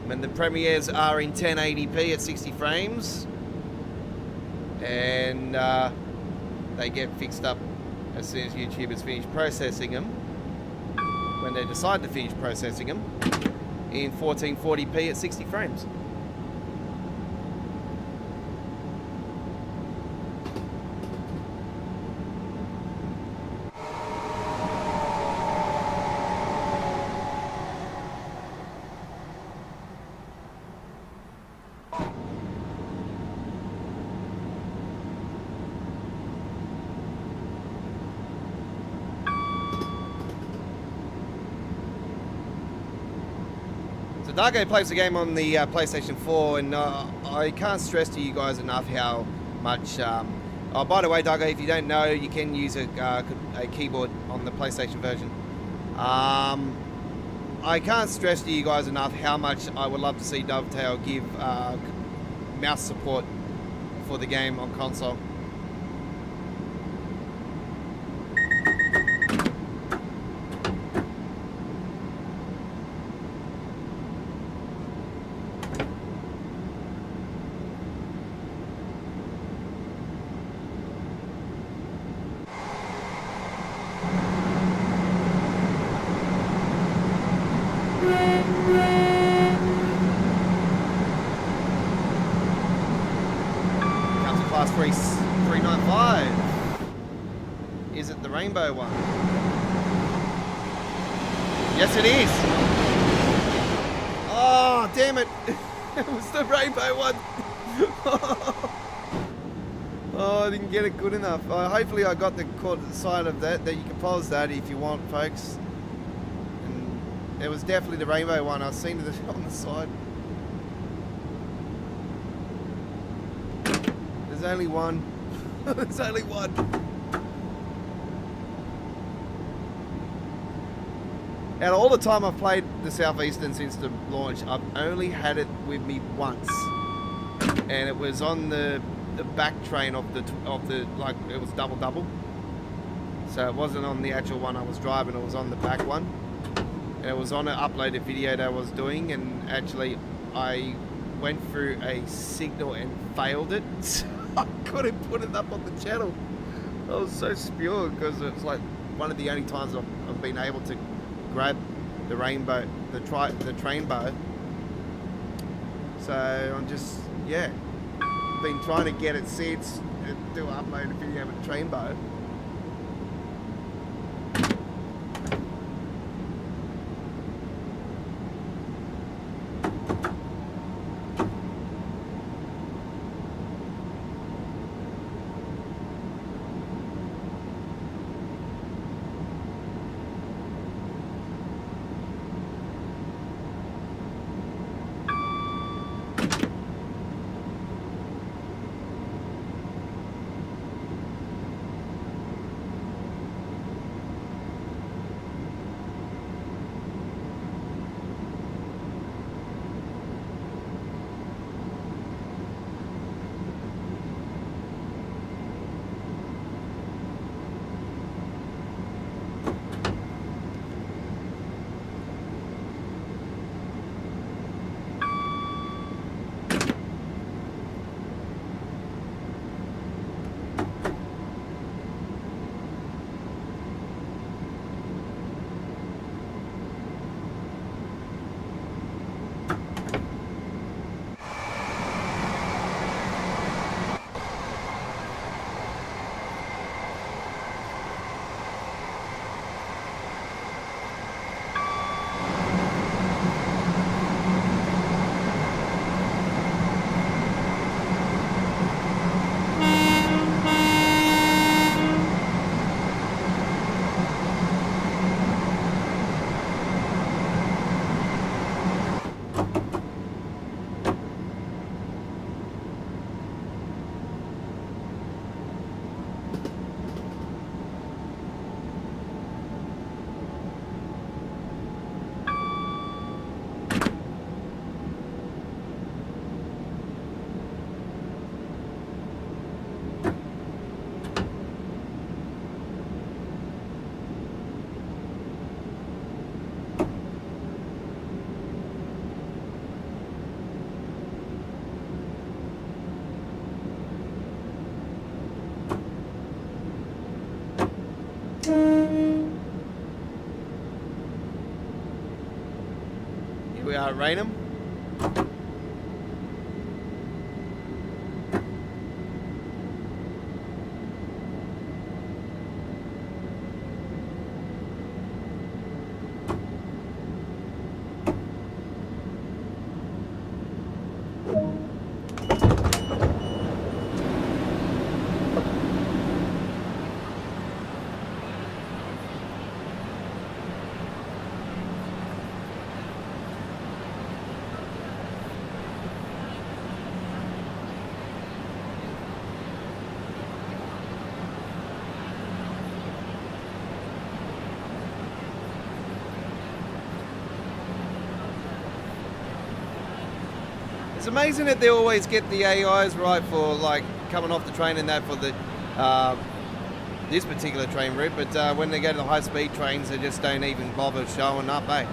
And the premieres are in 1080p at 60 frames, and they get fixed up as soon as YouTube has finished processing them, when they decide to finish processing them, in 1440p at 60 frames. Darko plays the game on the PlayStation 4, and I can't stress to you guys enough how much... oh, by the way, Darko, if you don't know, you can use a keyboard on the PlayStation version. I can't stress to you guys enough how much I would love to see Dovetail give mouse support for the game on console. Class 395. Is it the rainbow one? Yes, it is. Oh, damn it. It was the rainbow one. Oh, I didn't get it good enough. Hopefully I got the side of that you can pause that if you want, folks. And it was definitely the rainbow one. I've seen it on the side. There's only one. There's only one. Out of all the time I've played the Southeastern since the launch, I've only had it with me once, and it was on the back train of the like, it was double. So it wasn't on the actual one I was driving. It was on the back one, and it was on an uploaded video that I was doing. And actually, I went through a signal and failed it, so I couldn't put it up on the channel. I was so spewed because it's like one of the only times I've been able to grab the rainbow, the train bow. So I'm just, yeah, been trying to get it since and do upload a video with the train bow. Here we are at Raynham. It's amazing that they always get the AIs right for like coming off the train and that for the this particular train route, but when they go to the high-speed trains, they just don't even bother showing up, eh?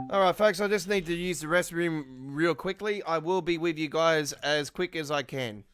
Alright folks, I just need to use the restroom real quickly. I will be with you guys as quick as I can.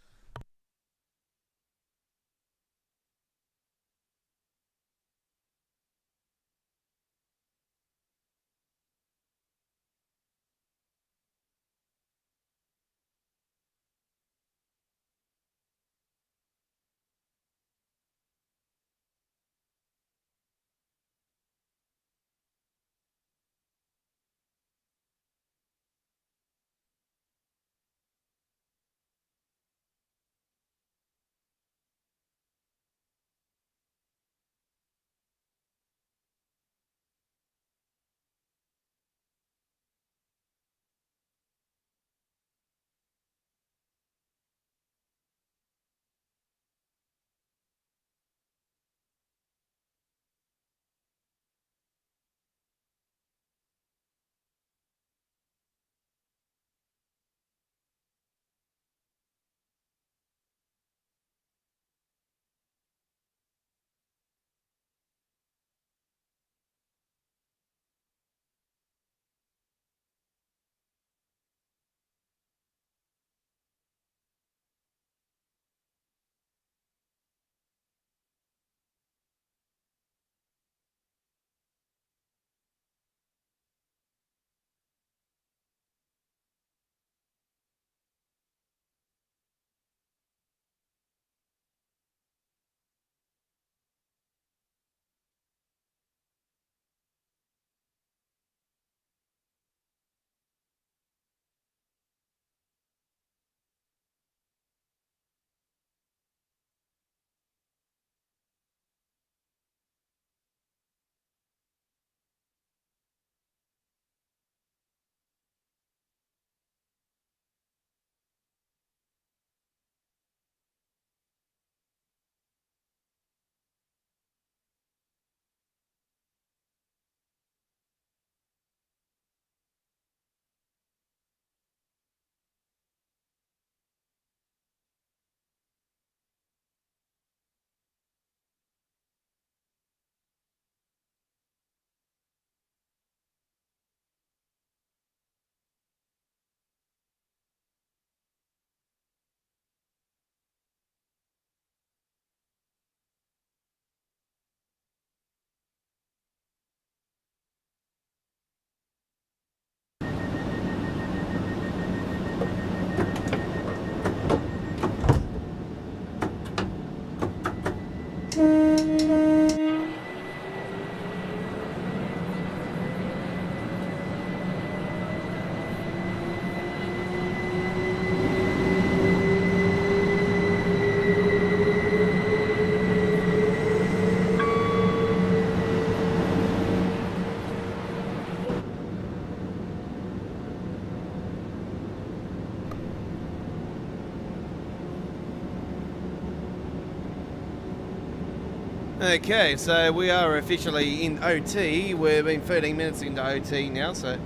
Okay, so we are officially in OT. We've been 13 minutes into OT now, so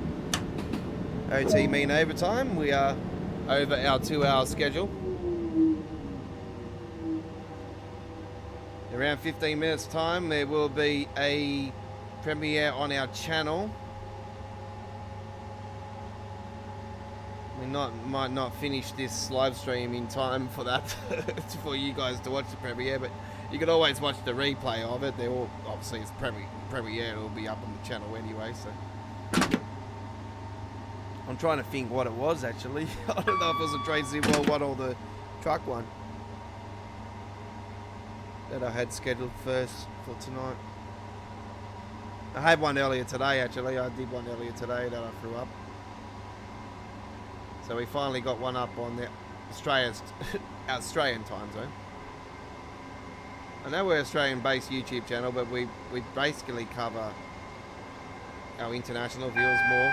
OT mean overtime. We are over our 2-hour schedule. Around 15 minutes time, there will be a premiere on our channel. We might not finish this live stream in time for that, for you guys to watch the premiere, but you can always watch the replay of it. They're all, obviously it's premiere, it'll be up on the channel anyway, so. I'm trying to think what it was actually. I don't know if it was a Train Sim one or the truck one that I had scheduled first for tonight. I had one earlier today actually. I did one earlier today that I threw up. So we finally got one up on the Australian time zone. I know we're an Australian-based YouTube channel, but we basically cover our international viewers more.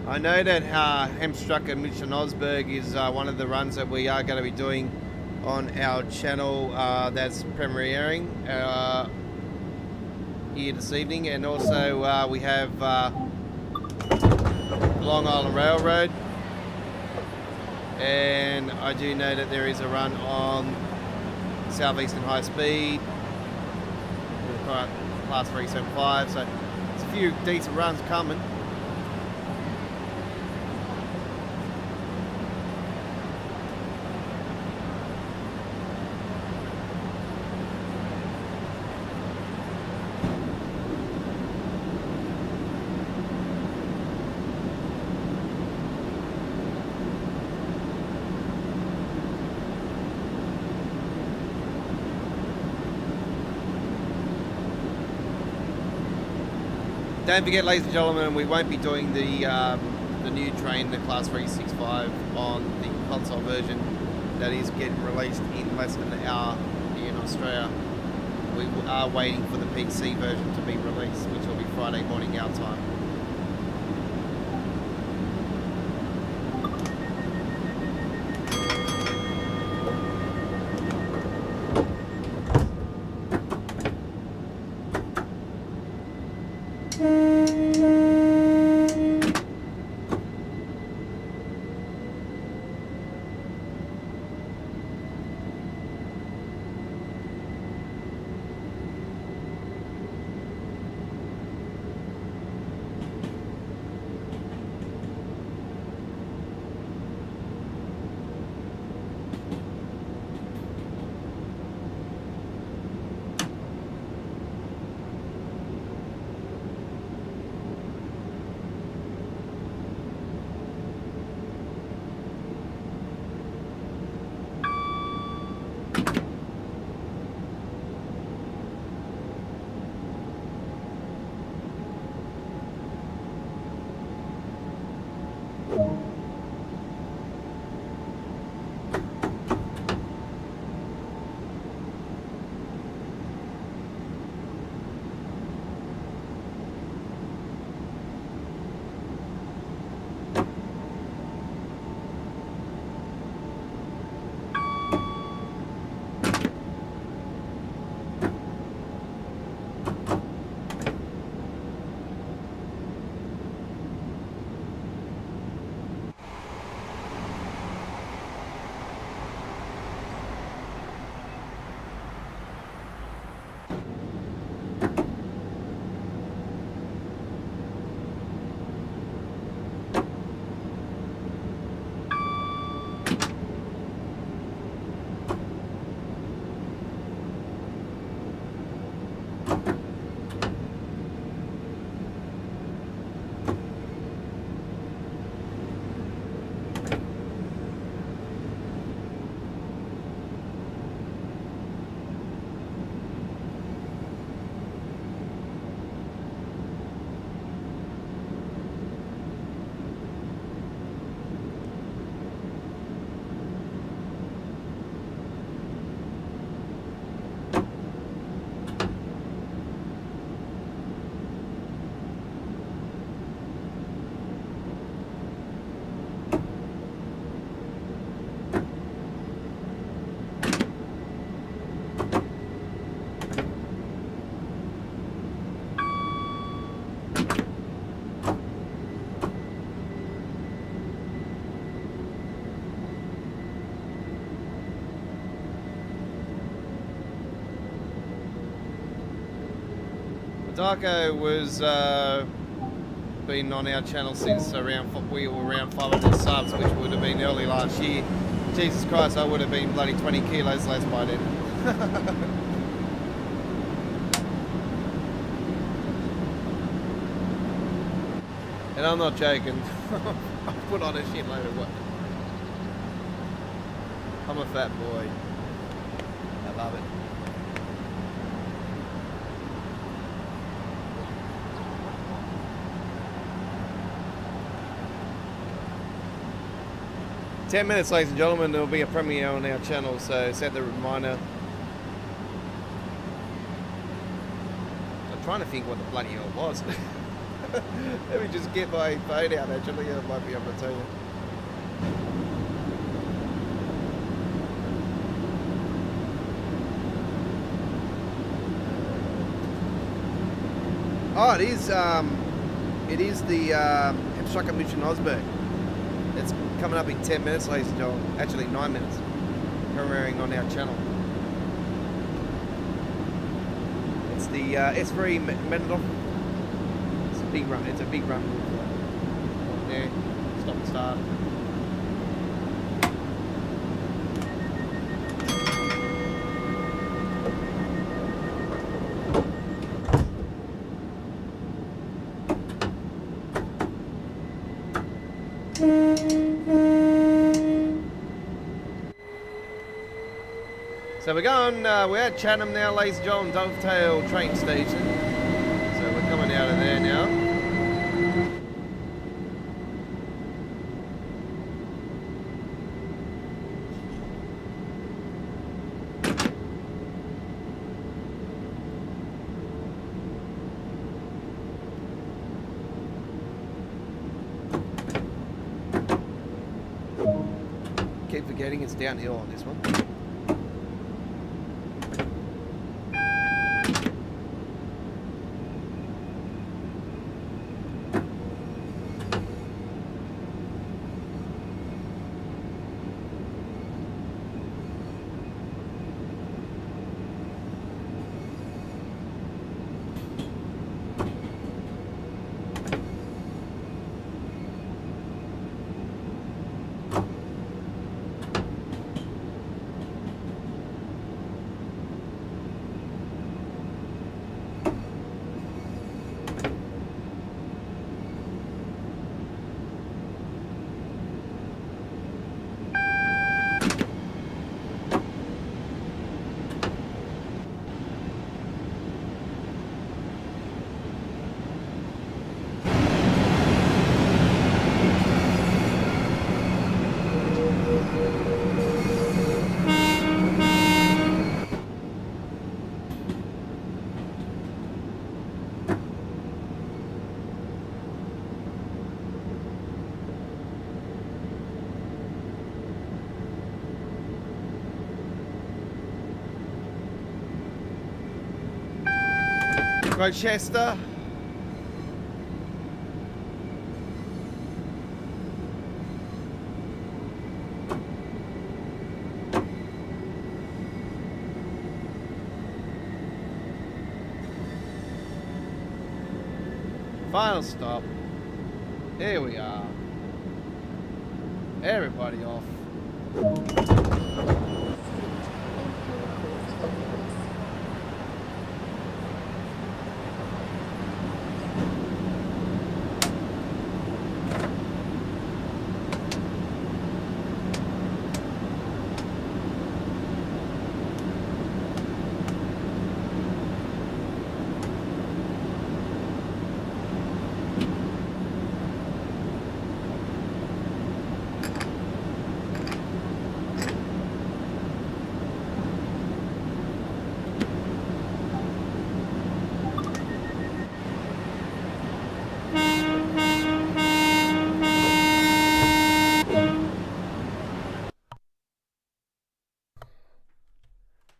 I know that Hemstrucker Mission Osberg is one of the runs that we are going to be doing on our channel that's premiering here this evening, and also we have Long Island Railroad, and I do know that there is a run on Southeastern High Speed, Class 375, so there's a few decent runs coming. Don't forget, ladies and gentlemen, we won't be doing the new train, the Class 365, on the console version that is getting released in less than an hour here in Australia. We are waiting for the PC version to be released, which will be Friday morning our time. Darko was been on our channel since we were around 500 subs, which would have been early last year. Jesus Christ, I would have been bloody 20 kilos less by then. And I'm not joking. I put on a shitload of weight. I'm a fat boy. I love it. "10 minutes, ladies and gentlemen, there will be a premiere on our channel, so set the reminder." I'm trying to think what the bloody hell it was. Let me just get my phone out, actually. I might be able to tell you. Oh, it is the Hemstrucker Mission Osberg. It's coming up in 10 minutes, ladies and gentlemen. Actually, 9 minutes. Premiering on our channel. It's the S3 Menador. It's a big run. It's a big run. There. Stop and start. So we're going, we're at Chatham now, ladies and gentlemen, Dovetail train station. So we're coming out of there now. Keep forgetting it's downhill on this one. Rochester. Final stop. Here we are. Everybody off.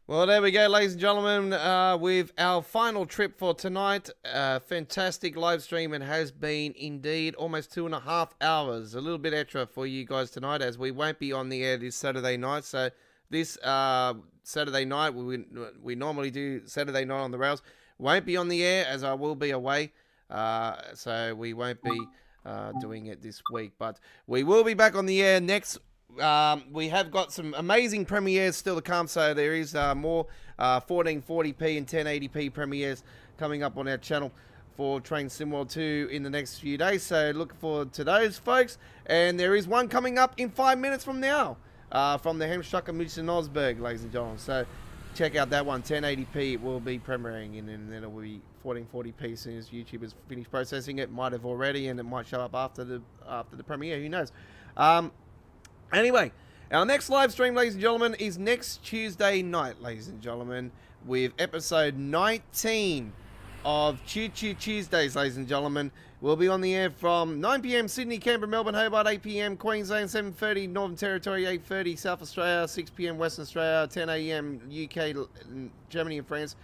Well, there we go, ladies and gentlemen, with our final trip for tonight. Fantastic live stream. It has been indeed almost 2.5 hours. A little bit extra for you guys tonight, as we won't be on the air this Saturday night. So this Saturday night, we normally do Saturday night on the rails. won't be on the air as I will be away. So we won't be doing it this week. But we will be back on the air next. We have got some amazing premieres still to come. So there is more 1440p and 1080p premieres coming up on our channel for Train Sim World 2 in the next few days. So look forward to those, folks. And there is one coming up in 5 minutes from now from the Hemstrucker München Osberg, ladies and gentlemen. So check out that one. 1080p will be premiering, and then it'll be 1440p as soon as YouTube has finished processing it. Might have already, and it might show up after the premiere. Who knows? Anyway, our next live stream, ladies and gentlemen, is next Tuesday night, ladies and gentlemen, with episode 19 of Choo Choo Tuesdays, ladies and gentlemen. We'll be on the air from 9 p.m. Sydney, Canberra, Melbourne, Hobart, 8 p.m. Queensland, 7:30 Northern Territory, 8:30 South Australia, 6 p.m. Western Australia, 10 a.m. UK, Germany and France,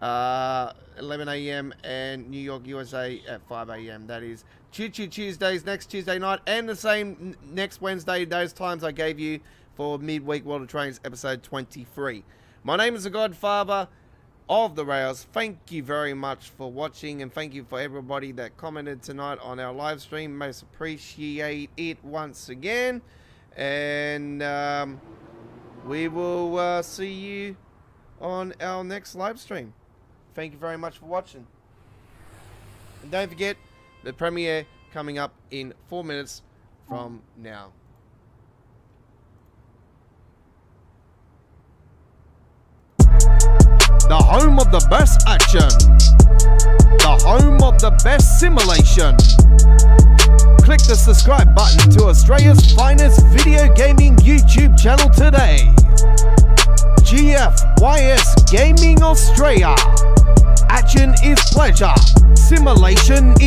11 a.m. and New York, USA at 5 a.m. That is Choo Choo Tuesdays next Tuesday night, and the same next Wednesday, those times I gave you for Midweek World of Trains episode 23. My name is the Godfather of the Rails. Thank you very much for watching, and thank you for everybody that commented tonight on our live stream. Most appreciate it once again, and we will see you on our next live stream. Thank you very much for watching, and don't forget the premiere coming up in 4 minutes from now. The home of the best action. The home of the best simulation. Click the subscribe button to Australia's finest video gaming YouTube channel today. GFYS Gaming Australia. Action is pleasure. Simulation is